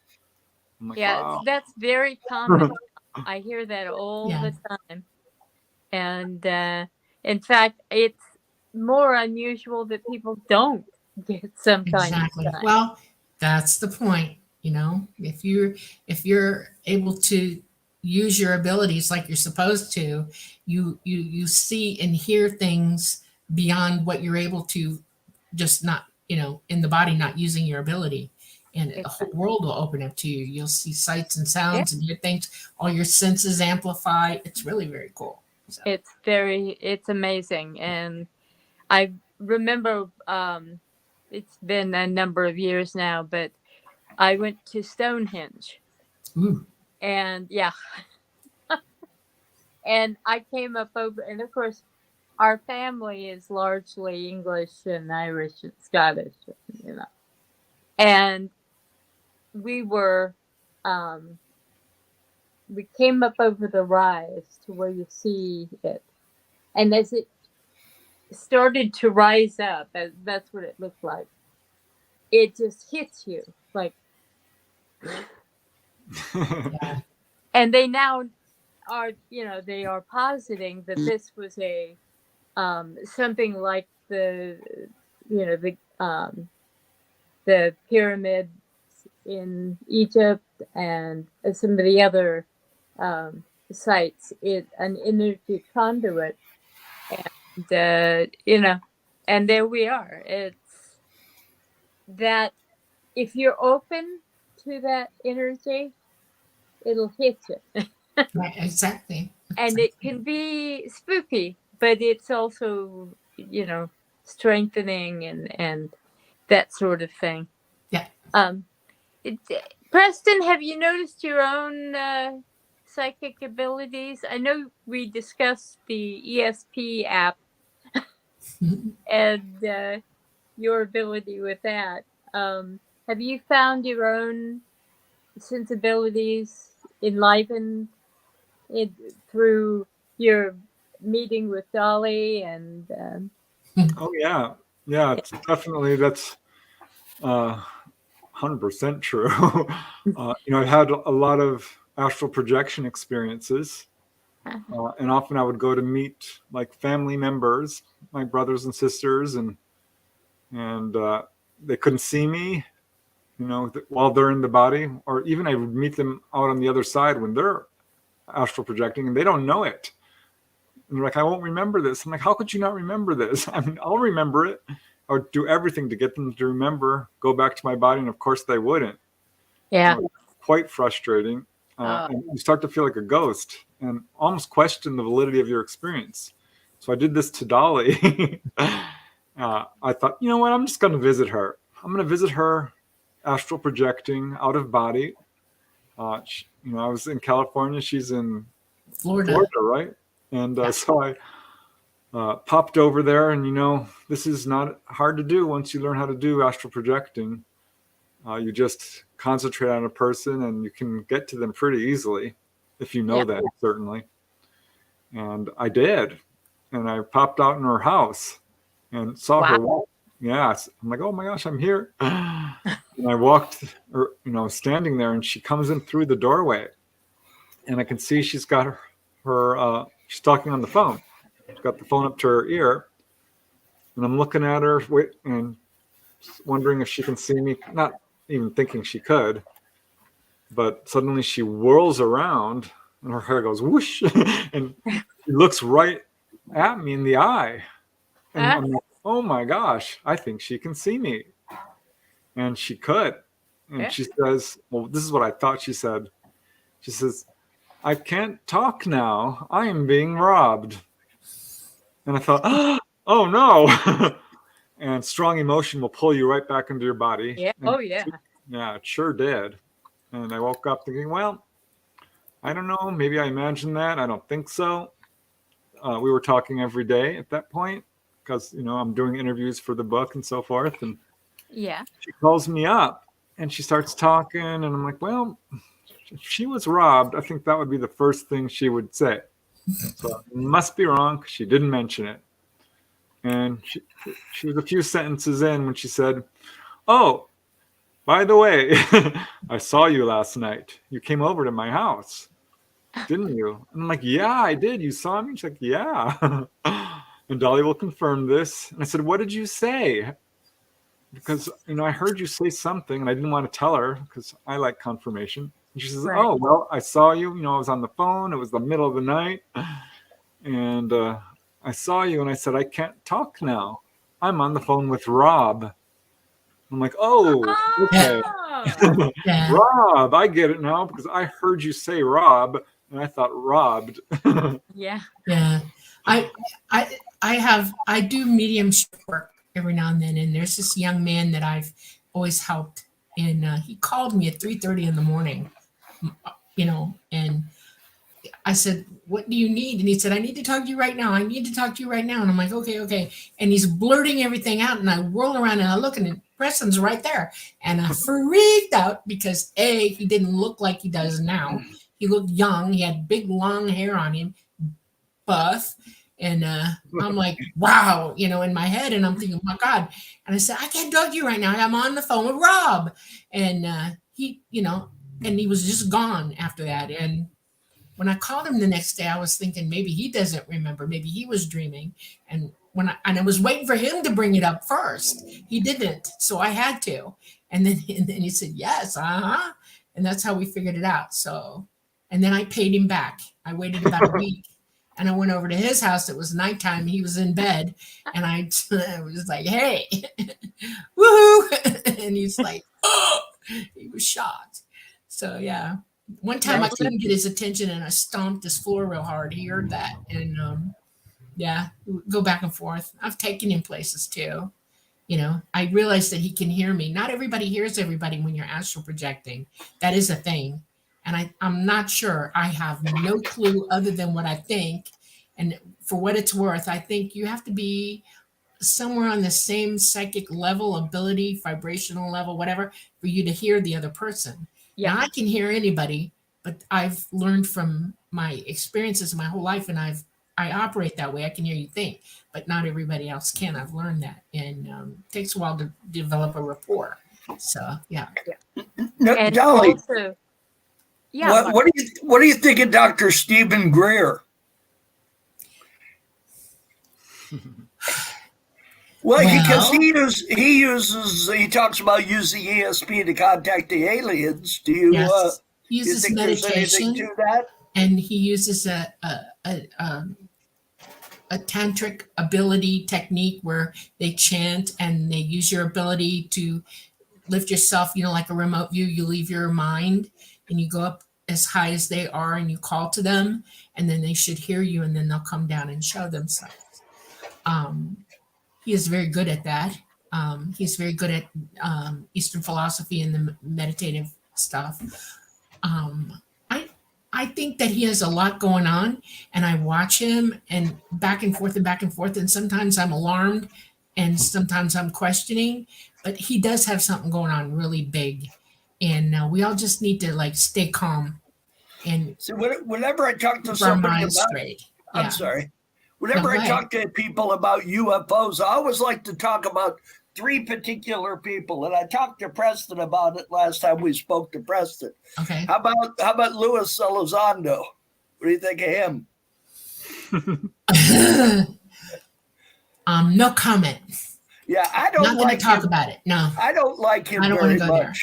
Speaker 5: I'm like,
Speaker 1: Yeah,
Speaker 5: wow.
Speaker 1: that's very common. I hear that all
Speaker 3: Yeah.
Speaker 1: the time. And in fact, it's more unusual that people don't get some kind
Speaker 3: Exactly.
Speaker 1: of sign.
Speaker 3: Well, that's the point. You know, if you're able to use your abilities like you're supposed to, you see and hear things beyond what you're able to, just not, in the body, not using your ability, and the whole world will open up to you. You'll see sights and sounds and hear things. All your senses amplify. It's really very cool. So.
Speaker 1: It's amazing. And I remember, it's been a number of years now, but I went to Stonehenge.
Speaker 3: Ooh.
Speaker 1: And yeah. And I came up over, and of course, our family is largely English and Irish and Scottish, And we came up over the rise to where you see it. And as it started to rise up, that's what it looked like. It just hits you like,
Speaker 3: Yeah.
Speaker 1: And they now are, they are positing that this was a something like the pyramids in Egypt and some of the other sites. An energy conduit, and and there we are. It's that if you're open to that energy, it'll hit you.
Speaker 3: Right, exactly.
Speaker 1: And it can be spooky, but it's also, strengthening and that sort of thing.
Speaker 3: Yeah.
Speaker 1: Preston, have you noticed your own psychic abilities? I know we discussed the ESP app and your ability with that. Have you found your own sensibilities enlivened through your meeting with Dolly and
Speaker 5: Oh yeah, yeah. It's definitely that's 100% true. I've had a lot of astral projection experiences, and often I would go to meet like family members, my brothers and sisters, and they couldn't see me, while they're in the body, or even I would meet them out on the other side when they're astral projecting, and they don't know it. And they're like, I won't remember this. I'm like, how could you not remember this? I mean, I'll remember it. I would do everything to get them to remember, go back to my body, and of course they wouldn't.
Speaker 1: Yeah.
Speaker 5: Quite frustrating. And you start to feel like a ghost and almost question the validity of your experience. So I did this to Dolly. I thought, you know what? I'm just going to visit her. I'm going to visit her astral projecting out of body. I was in California. She's in Florida, right? And so I popped over there, and this is not hard to do once you learn how to do astral projecting. You just concentrate on a person, and you can get to them pretty easily if you know that, certainly. And I did, and I popped out in her house and saw her walk. Yeah, I'm like, oh my gosh, I'm here. And I walked, standing there, and she comes in through the doorway, and I can see she's got her she's talking on the phone. She's got the phone up to her ear, and I'm looking at her and wondering if she can see me, not even thinking she could, but suddenly she whirls around and her hair goes whoosh and she looks right at me in the eye. And I'm like, oh my gosh, I think she can see me. And she could. And she says, well, this is what I thought she said. She says, I can't talk now. I am being robbed. And I thought, oh no. And strong emotion will pull you right back into your body.
Speaker 1: Yeah.
Speaker 5: And
Speaker 1: Oh yeah.
Speaker 5: Yeah, it sure did. And I woke up thinking, well, I don't know. Maybe I imagined that. I don't think so. We were talking every day at that point because, I'm doing interviews for the book and so forth. And she calls me up and she starts talking. And I'm like, well, if she was robbed, I think that would be the first thing she would say. So it must be wrong because she didn't mention it. And she was a few sentences in when she said, oh, by the way, I saw you last night. You came over to my house, didn't you? And I'm like, yeah, I did. You saw me? She's like, yeah. And Dolly will confirm this. And I said, what did you say? Because, I heard you say something and I didn't want to tell her because I like confirmation. And she says, oh, well, I saw you. I was on the phone. It was the middle of the night. And I saw you and I said, I can't talk now. I'm on the phone with Rob. I'm like, oh, okay. Rob, I get it now because I heard you say Rob and I thought robbed.
Speaker 1: Yeah.
Speaker 3: I do mediumship work every now and then, and there's this young man that I've always helped, and he called me at 3:30 in the morning, and I said, what do you need? And he said, I need to talk to you right now. I need to talk to you right now. And I'm like, okay. And he's blurting everything out. And I whirl around and I look and Preston's right there. And I freaked out because he didn't look like he does now. He looked young. He had big long hair on him, buff. And I'm like, wow, in my head. And I'm thinking, oh my God. And I said, I can't talk to you right now. I'm on the phone with Rob. And he was just gone after that. And when I called him the next day, I was thinking maybe he doesn't remember. Maybe he was dreaming. And I was waiting for him to bring it up first. He didn't. So I had to. And then he said, yes, And that's how we figured it out. So, and then I paid him back. I waited about a week. And I went over to his house. It was nighttime. He was in bed. And I was like, hey, woohoo. And he's like, oh, he was shocked. So, yeah. One time I couldn't get his attention and I stomped his floor real hard. He heard that. And go back and forth. I've taken him places too. I realized that he can hear me. Not everybody hears everybody when you're astral projecting. That is a thing. And I'm not sure. I have no clue other than what I think. And for what it's worth, I think you have to be somewhere on the same psychic level, ability, vibrational level, whatever, for you to hear the other person. Yeah. Now, I can hear anybody, but I've learned from my experiences my whole life, and I've I operate that way. I can hear you think, but not everybody else can. I've learned that, and it takes a while to develop a rapport. So yeah.
Speaker 2: No,
Speaker 1: And
Speaker 2: Dolly,
Speaker 1: also, yeah,
Speaker 2: what do you think of Dr. Stephen Greer? Well, because he talks about using ESP to contact the aliens. Do you
Speaker 3: yes, he
Speaker 2: do you
Speaker 3: uses
Speaker 2: think there's anything
Speaker 3: meditation,
Speaker 2: to that?
Speaker 3: and he uses a tantric ability technique where they chant and they use your ability to lift yourself, like a remote view. You leave your mind and you go up as high as they are and you call to them, and then they should hear you, and then they'll come down and show themselves. He is very good at that. He's very good at Eastern philosophy and the meditative stuff. I think that he has a lot going on, and I watch him and back and forth and back and forth, and sometimes I'm alarmed and sometimes I'm questioning, but he does have something going on really big, and we all just need to stay calm and
Speaker 2: So whenever I talk to
Speaker 3: keep our
Speaker 2: somebody
Speaker 3: minds
Speaker 2: about,
Speaker 3: straight.
Speaker 2: I'm
Speaker 3: Yeah.
Speaker 2: sorry.
Speaker 3: No,
Speaker 2: Whenever
Speaker 3: go
Speaker 2: I
Speaker 3: ahead.
Speaker 2: talk to people about UFOs, I always like to talk about three particular people, and I talked to Preston about it last time we spoke to Preston.
Speaker 3: Okay.
Speaker 2: How about Luis Elizondo? What do you think of him?
Speaker 3: No comment.
Speaker 2: Yeah, I
Speaker 3: Not
Speaker 2: don't
Speaker 3: going to
Speaker 2: like
Speaker 3: talk
Speaker 2: him.
Speaker 3: about it. No,
Speaker 2: I don't like him
Speaker 3: I don't want
Speaker 2: very
Speaker 3: to go there.
Speaker 2: much.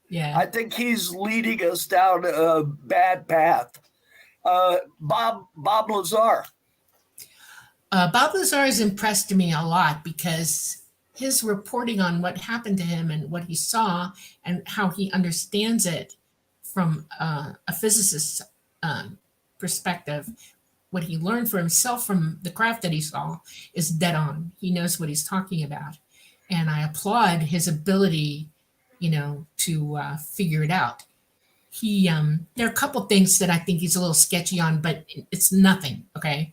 Speaker 3: Yeah.
Speaker 2: I think he's leading us down a bad path. Bob Lazar.
Speaker 3: Bob Lazar has impressed me a lot because his reporting on what happened to him and what he saw and how he understands it from a physicist's perspective, what he learned for himself from the craft that he saw is dead on. He knows what he's talking about. And I applaud his ability, to figure it out. There are a couple things that I think he's a little sketchy on, but it's nothing, okay?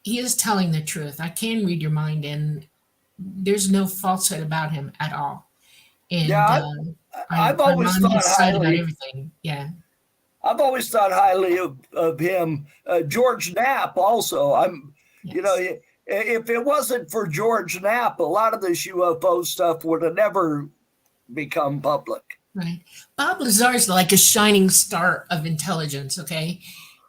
Speaker 3: He is telling the truth. I can read your mind, and there's no falsehood about him at all. And
Speaker 2: Yeah, I've
Speaker 3: I'm
Speaker 2: always
Speaker 3: on
Speaker 2: thought
Speaker 3: his side about
Speaker 2: highly.
Speaker 3: everything. Yeah.
Speaker 2: I've always thought highly of him. George Knapp also.
Speaker 3: Yes.
Speaker 2: If it wasn't for George Knapp, a lot of this UFO stuff would have never become public.
Speaker 3: Right. Bob Lazar is like a shining star of intelligence, okay?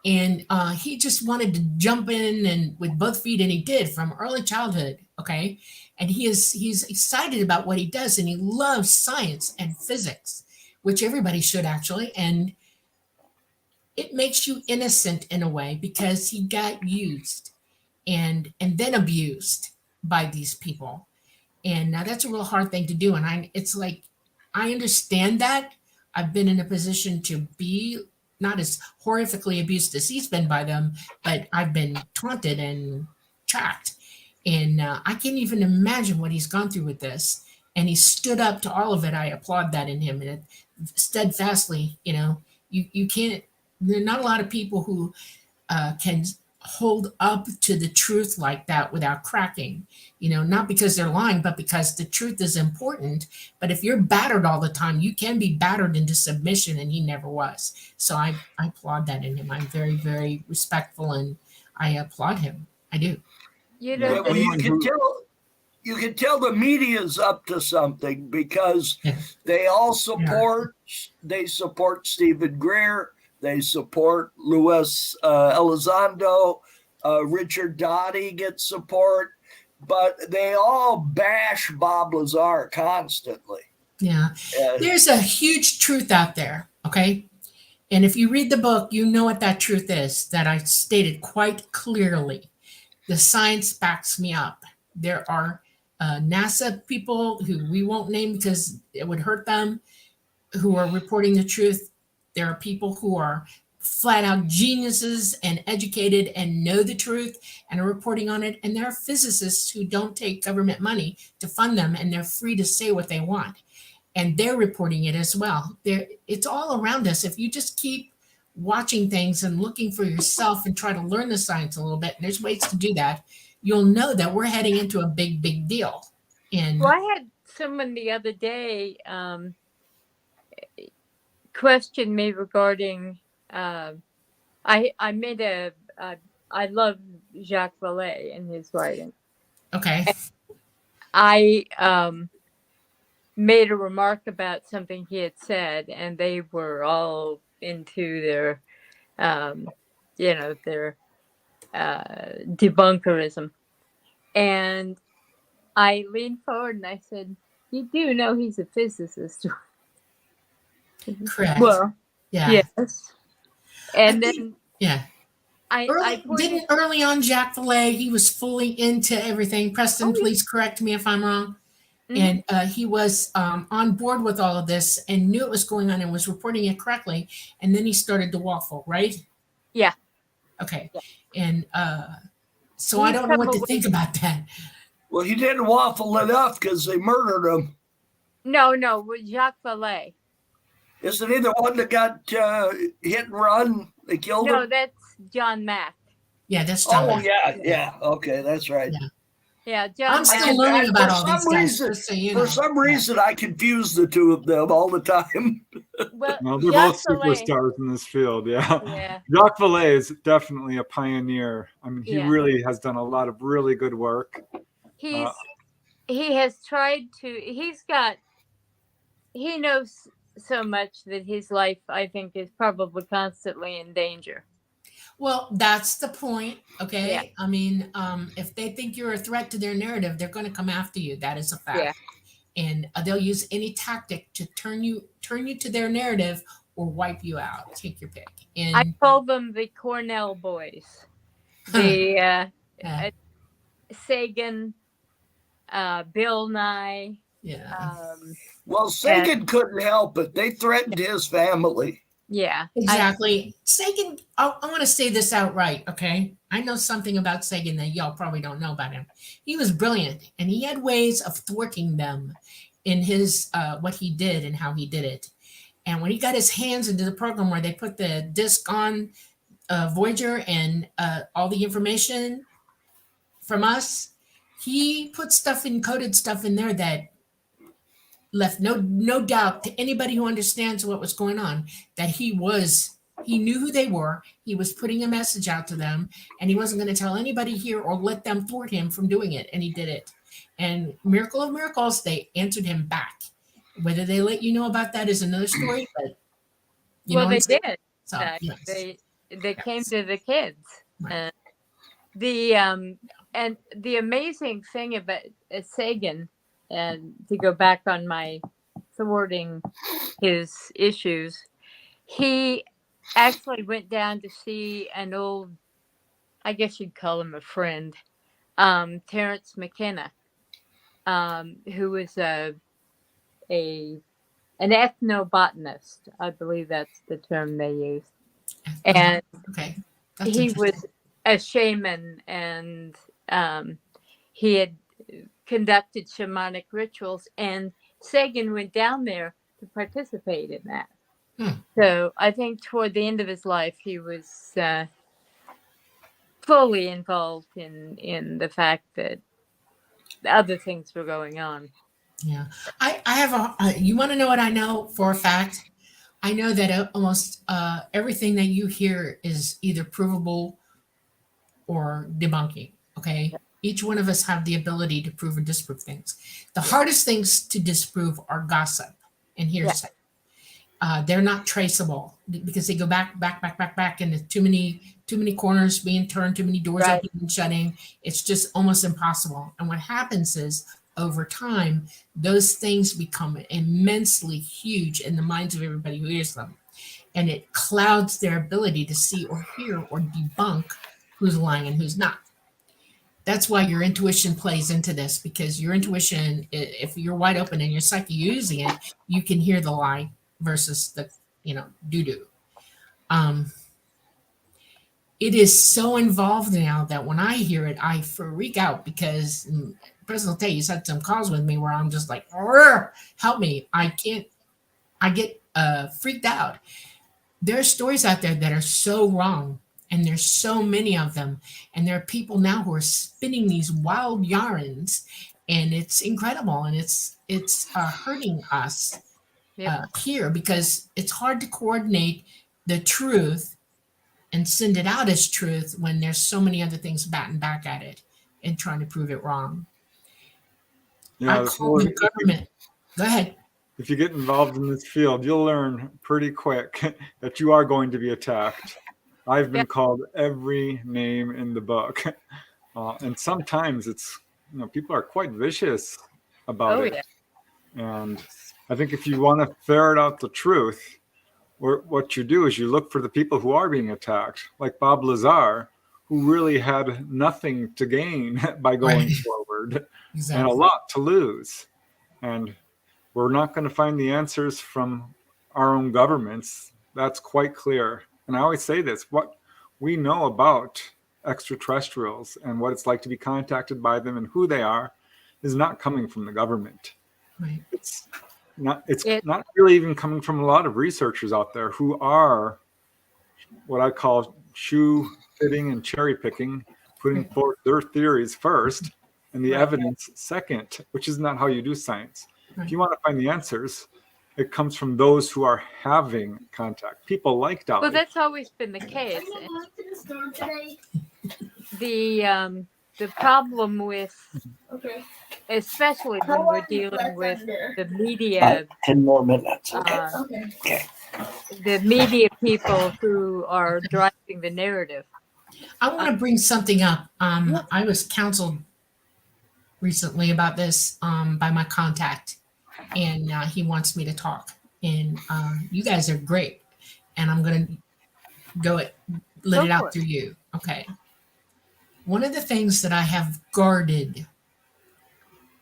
Speaker 3: And he just wanted to jump in and with both feet, and he did from early childhood, okay? And he's excited about what he does, and he loves science and physics, which everybody should actually. And it makes you innocent in a way because he got used and then abused by these people. And now that's a real hard thing to do. And it's like, I understand that. I've been in a position to be not as horrifically abused as he's been by them, but I've been taunted and tracked. And I can't even imagine what he's gone through with this. And he stood up to all of it. I applaud that in him. And steadfastly, you can't, there are not a lot of people who can hold up to the truth like that without cracking, not because they're lying, but because the truth is important. But if you're battered all the time, you can be battered into submission, and he never was. So I applaud that in him. I'm very, very respectful, and I applaud him. I do.
Speaker 2: Yeah, well, you can tell the media's up to something because they all support Stephen Greer. They support Luis Elizondo. Richard Dottie gets support, but they all bash Bob Lazar constantly.
Speaker 3: Yeah. There's a huge truth out there, okay? And if you read the book, you know what that truth is that I stated quite clearly. The science backs me up. There are NASA people who we won't name because it would hurt them, who are reporting the truth. There are people who are flat out geniuses and educated and know the truth and are reporting on it. And there are physicists who don't take government money to fund them, and they're free to say what they want. And they're reporting it as well. It's all around us. If you just keep watching things and looking for yourself and try to learn the science a little bit, and there's ways to do that, you'll know that we're heading into a big, big deal. And
Speaker 1: Well, I had someone the other day question me regarding I made a I love Jacques Vallée and his writing.
Speaker 3: Okay.
Speaker 1: I made a remark about something he had said, and they were all into their, their debunkerism. And I leaned forward and I said, "You do know he's a physicist."
Speaker 3: Correct.
Speaker 1: Well,
Speaker 3: Yeah.
Speaker 1: yes. And then
Speaker 3: Yeah.
Speaker 1: I pointed.
Speaker 3: Early on, Jacques Vallée, he was fully into everything. Preston,
Speaker 1: Oh, yeah.
Speaker 3: please correct me if I'm wrong.
Speaker 1: Mhm.
Speaker 3: And he was on board with all of this and knew it was going on and was reporting it correctly. And then he started to waffle, right?
Speaker 1: Yeah.
Speaker 3: Okay.
Speaker 1: Yeah.
Speaker 3: And so I
Speaker 1: He's
Speaker 3: don't know what
Speaker 1: come
Speaker 3: to
Speaker 1: away-
Speaker 3: think about that.
Speaker 2: Well, he didn't waffle enough because they murdered him.
Speaker 1: No, with Jacques Vallée.
Speaker 2: Isn't he the one that got hit and run? They killed
Speaker 1: No,
Speaker 2: him?
Speaker 1: that's John Mack.
Speaker 3: Yeah, that's John.
Speaker 2: Oh,
Speaker 3: Mack.
Speaker 2: yeah. Okay, that's right.
Speaker 3: Yeah.
Speaker 1: Yeah, John.
Speaker 3: I'm still
Speaker 1: Mack.
Speaker 3: learning about
Speaker 2: for
Speaker 3: all
Speaker 2: some
Speaker 3: these guys.
Speaker 2: reason-
Speaker 3: just so you
Speaker 2: For
Speaker 3: know.
Speaker 2: some reason, I confuse the two of them all the time.
Speaker 1: Well,
Speaker 5: No, they're
Speaker 1: Jacques
Speaker 5: both
Speaker 1: Vallée-
Speaker 5: superstars in this field. Yeah.
Speaker 1: Yeah.
Speaker 5: Jacques Vallée is definitely a pioneer. I mean, he
Speaker 1: Yeah.
Speaker 5: really has done a lot of really good work.
Speaker 1: He has tried to. He knows so much that his life, I think, is probably constantly in danger.
Speaker 3: Well, that's the point. Okay.
Speaker 1: Yeah.
Speaker 3: I mean, if they think you're a threat to their narrative, they're going to come after you. That is a fact.
Speaker 1: Yeah.
Speaker 3: And they'll use any tactic to turn you to their narrative or wipe you out. Take your pick. And
Speaker 1: I call them the Cornell boys. The
Speaker 3: yeah.
Speaker 1: Sagan, Bill Nye.
Speaker 3: Yeah.
Speaker 2: Well, Sagan couldn't help it. They threatened his family.
Speaker 1: Yeah.
Speaker 3: Exactly. Sagan, I want to say this outright, okay? I know something about Sagan that y'all probably don't know about him. He was brilliant, and he had ways of thwarting them in his what he did and how he did it. And when he got his hands into the program where they put the disc on Voyager and all the information from us, he put encoded stuff in there that left no doubt to anybody who understands what was going on that he knew who they were. He was putting a message out to them, and he wasn't going to tell anybody here or let them thwart him from doing it. And he did it. And miracle of miracles, they answered him back. Whether they let you know about that is another story, but
Speaker 1: They did.
Speaker 3: So, yes.
Speaker 1: They came to the kids.
Speaker 3: Right.
Speaker 1: And the amazing thing about Sagan, and to go back on my thwarting his issues, he actually went down to see an old, I guess you'd call him a friend, Terence McKenna, who was an ethnobotanist. I believe that's the term they used. And
Speaker 3: Okay. That's
Speaker 1: he
Speaker 3: interesting.
Speaker 1: was a shaman, and he had conducted shamanic rituals, and Sagan went down there to participate in that. So I think toward the end of his life, he was fully involved in the fact that other things were going on.
Speaker 3: Yeah. I have you want to know what I know for a fact? I know that almost everything that you hear is either provable or debunking. Okay. Each one of us have the ability to prove or disprove things. The hardest things to disprove are gossip and hearsay. They're not traceable because they go back, and there's too many corners being turned, too many doors
Speaker 1: Right.
Speaker 3: opening and shutting. It's just almost impossible. And what happens is, over time, those things become immensely huge in the minds of everybody who hears them. And it clouds their ability to see or hear or debunk who's lying and who's not. That's why your intuition plays into this, because your intuition, if you're wide open and your psyche using it, you can hear the lie versus the, doo-doo. It is so involved now that when I hear it, I freak out because Preston will tell you, he's had some calls with me where I'm just like, help me. I get freaked out. There are stories out there that are so wrong, and there's so many of them. And there are people now who are spinning these wild yarns, and it's incredible. And it's hurting us here because it's hard to coordinate the truth and send it out as truth when there's so many other things batting back at it and trying to prove it wrong.
Speaker 5: Yeah,
Speaker 3: I call the government. Go ahead.
Speaker 5: If you get involved in this field, you'll learn pretty quick that you are going to be attacked. I've been called every name in the book. And sometimes it's, people are quite vicious about it. Yeah. And I think if you want to ferret out the truth, what you do is you look for the people who are being attacked, like Bob Lazar, who really had nothing to gain by going forward and a lot to lose. And we're not going to find the answers from our own governments. That's quite clear. And I always say this, what we know about extraterrestrials and what it's like to be contacted by them and who they are is not coming from the government.
Speaker 3: Right.
Speaker 5: It's not really even coming from a lot of researchers out there who are what I call shoe fitting and cherry picking, putting forth their theories first and the evidence second, which is not how you do science. If you want to find the answers, it comes from those who are having contact. People like Dolly.
Speaker 1: Well, that's always been the case. The problem with, especially when we're dealing with the media,
Speaker 2: 10 more minutes.
Speaker 1: Okay. The media people who are driving the narrative.
Speaker 3: I want to bring something up. I was counseled recently about this by my contact, and he wants me to talk. And you guys are great, and I'm going to let it out through you. Okay. One of the things that I have guarded,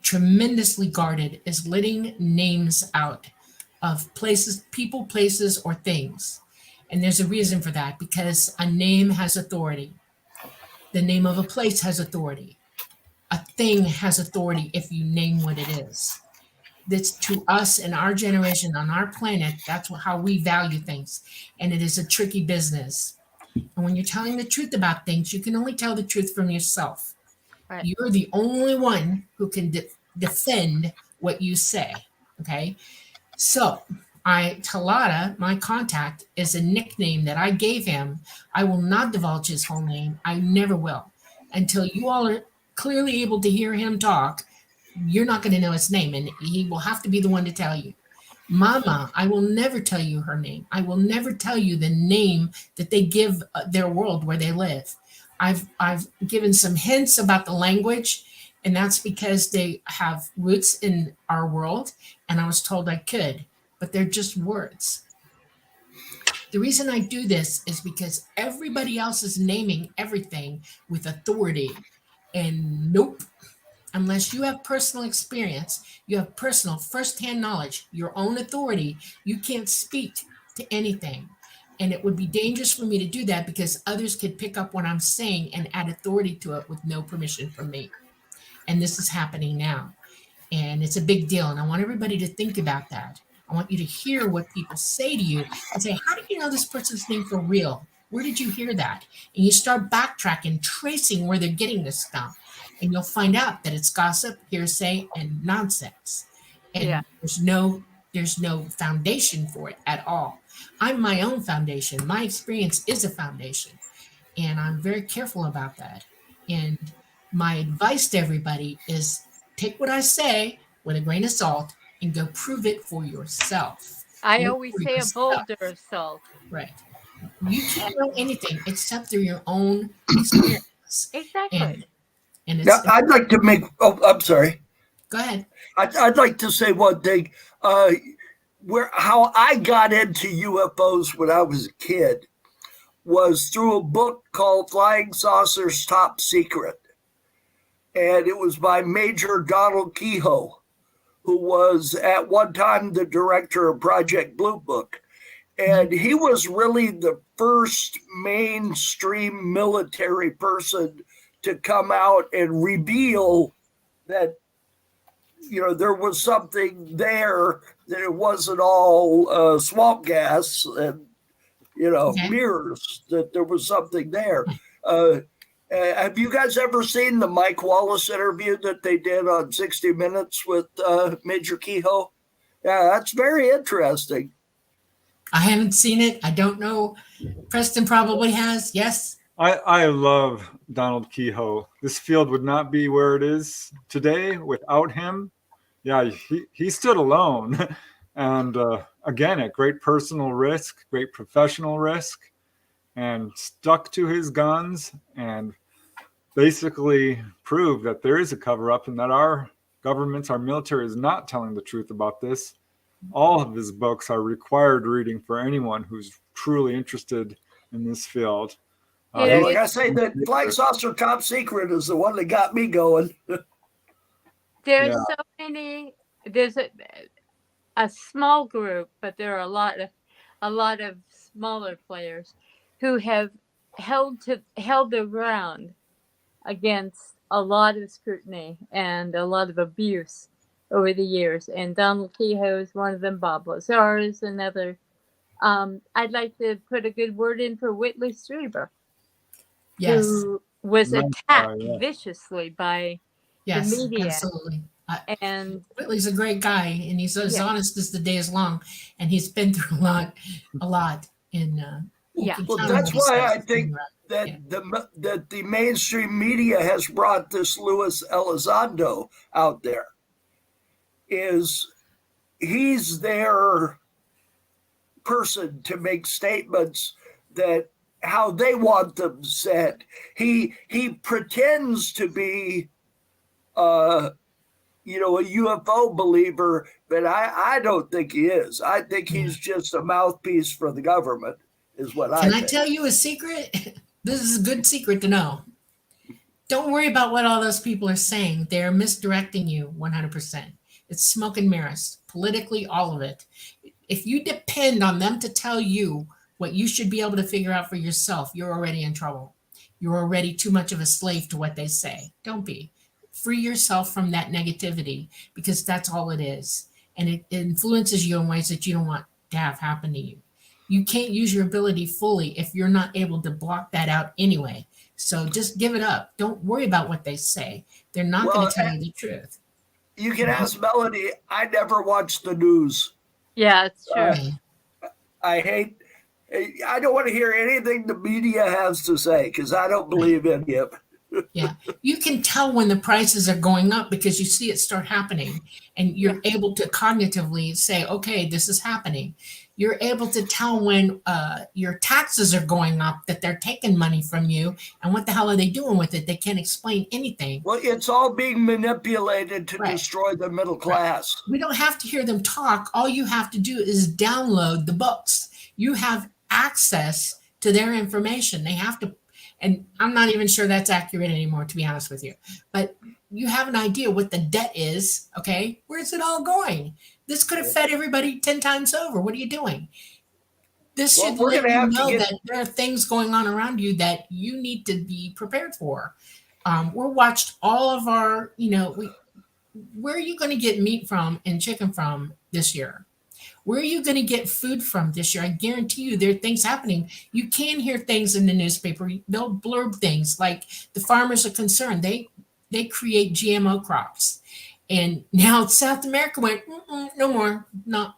Speaker 3: tremendously guarded, is letting names out of places, people, places, or things. And there's a reason for that, because a name has authority. The name of a place has authority. A thing has authority if you name what it is. That's to us in our generation, on our planet, that's how we value things. And it is a tricky business. And when you're telling the truth about things, you can only tell the truth from yourself. Right. You're the only one who can defend what you say. Okay. So Talata, my contact, is a nickname that I gave him. I will not divulge his whole name. I never will. Until you all are clearly able to hear him talk, you're not going to know his name, and he will have to be the one to tell you. Mama, I will never tell you her name. I will never tell you the name that they give their world where they live. I've given some hints about the language, and that's because they have roots in our world, and I was told I could, but they're just words. The reason I do this is because everybody else is naming everything with authority, and nope. Unless you have personal experience, you have personal firsthand knowledge, your own authority, you can't speak to anything. And it would be dangerous for me to do that because others could pick up what I'm saying and add authority to it with no permission from me. And this is happening now. And it's a big deal. And I want everybody to think about that. I want you to hear what people say to you and say, how do you know this person's name for real? Where did you hear that? And you start backtracking, tracing where they're getting this stuff. And you'll find out that it's gossip, hearsay, and nonsense. And there's no foundation for it at all. I'm my own foundation. My experience is a foundation. And I'm very careful about that. And my advice to everybody is take what I say with a grain of salt and go prove it for yourself.
Speaker 1: I always say a boulder of salt.
Speaker 3: Right. You can't know anything except through your own experience.
Speaker 1: Exactly.
Speaker 3: And
Speaker 2: now, I'd like to make. Oh, I'm sorry.
Speaker 3: Go ahead.
Speaker 2: I'd like to say one thing. How I got into UFOs when I was a kid was through a book called Flying Saucers Top Secret, and it was by Major Donald Kehoe, who was at one time the director of Project Blue Book. And he was really the first mainstream military person to come out and reveal that, there was something there, that it wasn't all swamp gas and, mirrors, that there was something there. Have you guys ever seen the Mike Wallace interview that they did on 60 Minutes with Major Kehoe? Yeah, that's very interesting.
Speaker 3: I haven't seen it. I don't know. Preston probably has. Yes.
Speaker 5: I love Donald Kehoe. This field would not be where it is today without him. Yeah, he stood alone. And again, at great personal risk, great professional risk, and stuck to his guns and basically proved that there is a cover up and that our governments, our military is not telling the truth about this. All of his books are required reading for anyone who's truly interested in this field.
Speaker 2: Yeah, like I say, the Flag Saucer Top Secret is the one that got me going.
Speaker 1: There's so many. There's a small group, but there are a lot of smaller players who have held their ground against a lot of scrutiny and a lot of abuse over the years. And Donald Kehoe is one of them. Bob Lazar is another. I'd like to put a good word in for Whitley Strieber.
Speaker 3: Yes.
Speaker 1: Who was attacked viciously by the media.
Speaker 3: Absolutely.
Speaker 1: And
Speaker 3: Whitley's a great guy, and he's as honest as the day is long, and he's been through a lot. In
Speaker 2: well, that's why I think that the mainstream media has brought this Luis Elizondo out there. He's their person to make statements that how they want them said. He pretends to be a UFO believer, but I don't think he is. I think he's just a mouthpiece for the government, is what I think.
Speaker 3: Can I tell you a secret? This is a good secret to know. Don't worry about what all those people are saying. They're misdirecting you 100%. It's smoke and mirrors, politically, all of it. If you depend on them to tell you what you should be able to figure out for yourself, you're already in trouble. You're already too much of a slave to what they say. Don't be. Free yourself from that negativity, because that's all it is. And it influences you in ways that you don't want to have happen to you. You can't use your ability fully if you're not able to block that out anyway. So just give it up. Don't worry about what they say. They're not going to tell you the truth.
Speaker 2: You can ask Melody. I never watch the news.
Speaker 1: Yeah, it's true.
Speaker 2: I don't want to hear anything the media has to say because I don't believe in it.
Speaker 3: Yeah, you can tell when the prices are going up because you see it start happening, and you're able to cognitively say, okay, this is happening. You're able to tell when your taxes are going up, that they're taking money from you, and what the hell are they doing with it? They can't explain anything.
Speaker 2: Well, it's all being manipulated to destroy the middle class.
Speaker 3: We don't have to hear them talk. All you have to do is download the books. You have access to their information. They have to. And I'm not even sure that's accurate anymore, to be honest with you. But you have an idea what the debt is, okay? Where's it all going? This could have fed everybody 10 times over. What are you doing? This should let you know that there are things going on around you that you need to be prepared for. We're watched all of our, where are you going to get meat from and chicken from this year? Where are you going to get food from this year? I guarantee you there are things happening. You can hear things in the newspaper. They'll blurb things like the farmers are concerned. They create GMO crops. And now South America went, no more. No,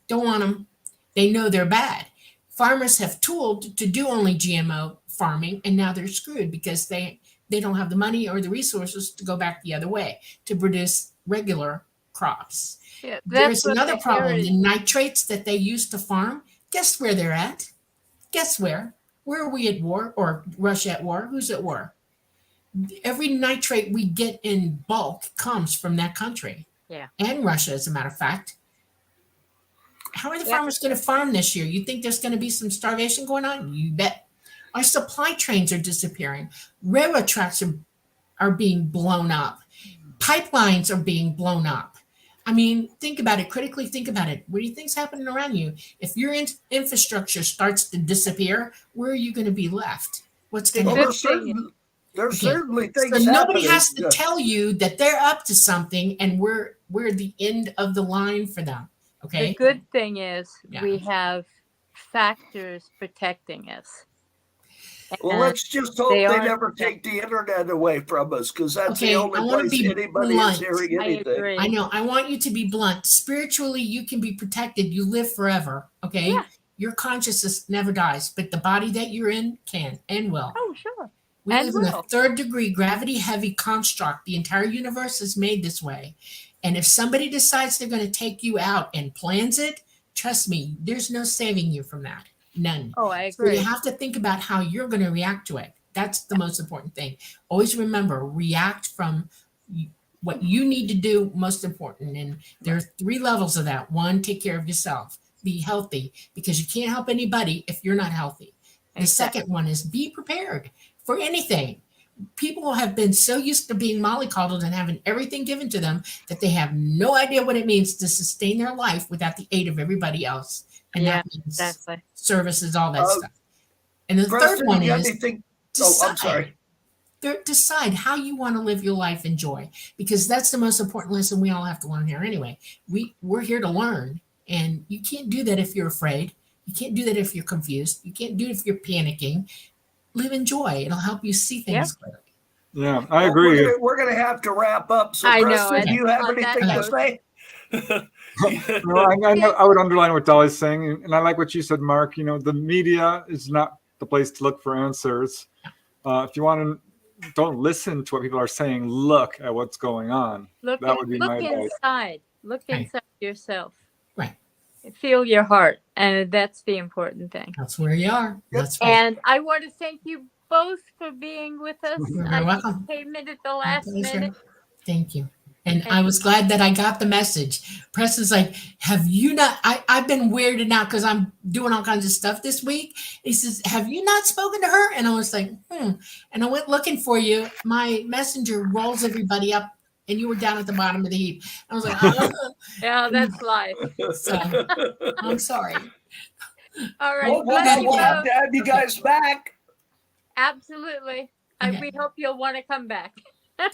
Speaker 3: don't want them. They know they're bad. Farmers have tooled to do only GMO farming, and now they're screwed because they don't have the money or the resources to go back the other way to produce regular crops.
Speaker 1: Yeah,
Speaker 3: there's another problem. The nitrates that they use to farm, guess where they're at? Guess where? Where are we at war, or Russia at war? Who's at war? Every nitrate we get in bulk comes from that country.
Speaker 1: Yeah.
Speaker 3: And Russia, as a matter of fact. How are the farmers going to farm this year? You think there's going to be some starvation going on? You bet. Our supply trains are disappearing. Railroad tracks are being blown up. Pipelines are being blown up. I mean, think about it. Critically think about it. What do you think's happening around you? If your infrastructure starts to disappear, where are you going to be left? What's going to happen?
Speaker 2: There's certainly things
Speaker 3: happening. Nobody
Speaker 2: happening.
Speaker 3: has to tell you that they're up to something, and we're the end of the line for them. Okay.
Speaker 1: The good thing is we have factors protecting us.
Speaker 2: Well, let's just hope they never take the internet away from us, because that's the only place anybody is hearing anything.
Speaker 3: I know. I want you to be blunt. Spiritually, you can be protected. You live forever. Okay.
Speaker 1: Yeah.
Speaker 3: Your consciousness never dies, but the body that you're in can and will.
Speaker 1: Oh, sure.
Speaker 3: We
Speaker 1: And
Speaker 3: live in a
Speaker 1: will.
Speaker 3: third degree gravity heavy construct. The entire universe is made this way. And if somebody decides they're going to take you out and plans it, trust me, there's no saving you from that. None.
Speaker 1: Oh, I
Speaker 3: So
Speaker 1: agree.
Speaker 3: you have to think about how you're going to react to it. That's the most important thing. Always remember, react from what you need to do, most important. And there are 3 levels of that. 1, take care of yourself. Be healthy, because you can't help anybody if you're not healthy. The
Speaker 1: Exactly.
Speaker 3: second one is be prepared for anything. People have been so used to being mollycoddled and having everything given to them that they have no idea what it means to sustain their life without the aid of everybody else. And
Speaker 1: Yeah,
Speaker 3: that means
Speaker 1: exactly.
Speaker 3: services, all that
Speaker 2: Uh,
Speaker 3: stuff. And the third
Speaker 2: Preston,
Speaker 3: one
Speaker 2: you got
Speaker 3: is
Speaker 2: anything? Oh, I'm sorry.
Speaker 3: decide how you want to live your life and joy, because that's the most important lesson we all have to learn here anyway. We're here to learn, and you can't do that if you're afraid. You can't do that if you're confused. You can't do it if you're panicking. Live in joy. It'll help you see things clearly.
Speaker 5: Yeah, I
Speaker 2: Well,
Speaker 5: agree.
Speaker 2: We're gonna have to wrap up. So,
Speaker 1: I know,
Speaker 2: Preston,
Speaker 3: and
Speaker 2: do you have
Speaker 1: on that
Speaker 2: anything to
Speaker 3: note-
Speaker 2: say?
Speaker 5: I would underline what Dolly's saying, and I like what you said, Mark. The media is not the place to look for answers. If you want to, don't listen to what people are saying. Look at what's going on.
Speaker 1: Look
Speaker 5: That would be my advice.
Speaker 1: inside. Look
Speaker 3: Right.
Speaker 1: inside yourself.
Speaker 3: Right.
Speaker 1: Feel your heart, and that's the important thing.
Speaker 3: That's where you are. That's right.
Speaker 1: And I want to thank you both for being with us.
Speaker 3: You're
Speaker 1: I
Speaker 3: welcome.
Speaker 1: came in at the
Speaker 3: My
Speaker 1: last
Speaker 3: pleasure.
Speaker 1: minute.
Speaker 3: Thank you. And I was glad that I got the message. Preston's like, have you not? I've been weirded out because I'm doing all kinds of stuff this week. He says, have you not spoken to her? And I was like, And I went looking for you. My messenger rolls everybody up, and you were down at the bottom of the heap. I was like,
Speaker 1: Yeah, that's life.
Speaker 3: So I'm sorry.
Speaker 1: All right.
Speaker 2: Well,
Speaker 1: Bless you
Speaker 2: we'll have
Speaker 1: both.
Speaker 2: to have you guys back.
Speaker 1: Absolutely.
Speaker 3: Okay.
Speaker 1: We hope you'll want to come back.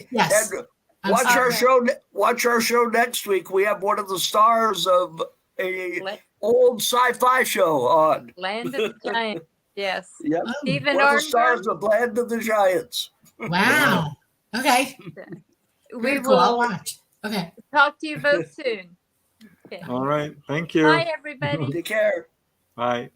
Speaker 3: Yes.
Speaker 2: And
Speaker 3: I'm
Speaker 2: watch
Speaker 3: sorry.
Speaker 2: our show. Watch our show next week. We have one of the stars of a
Speaker 1: Let-
Speaker 2: old sci-fi show on.
Speaker 1: Land of the Giants. Yes.
Speaker 2: Yep.
Speaker 3: Oh,
Speaker 1: Stephen
Speaker 2: One of the stars
Speaker 1: Arnberg.
Speaker 2: of Land of the Giants.
Speaker 3: wow. Okay.
Speaker 1: We
Speaker 3: Very cool. I'll
Speaker 1: will
Speaker 3: watch. Okay.
Speaker 1: talk to you both soon. Okay.
Speaker 5: All right. Thank you.
Speaker 1: Bye, everybody.
Speaker 2: Take care.
Speaker 5: Bye.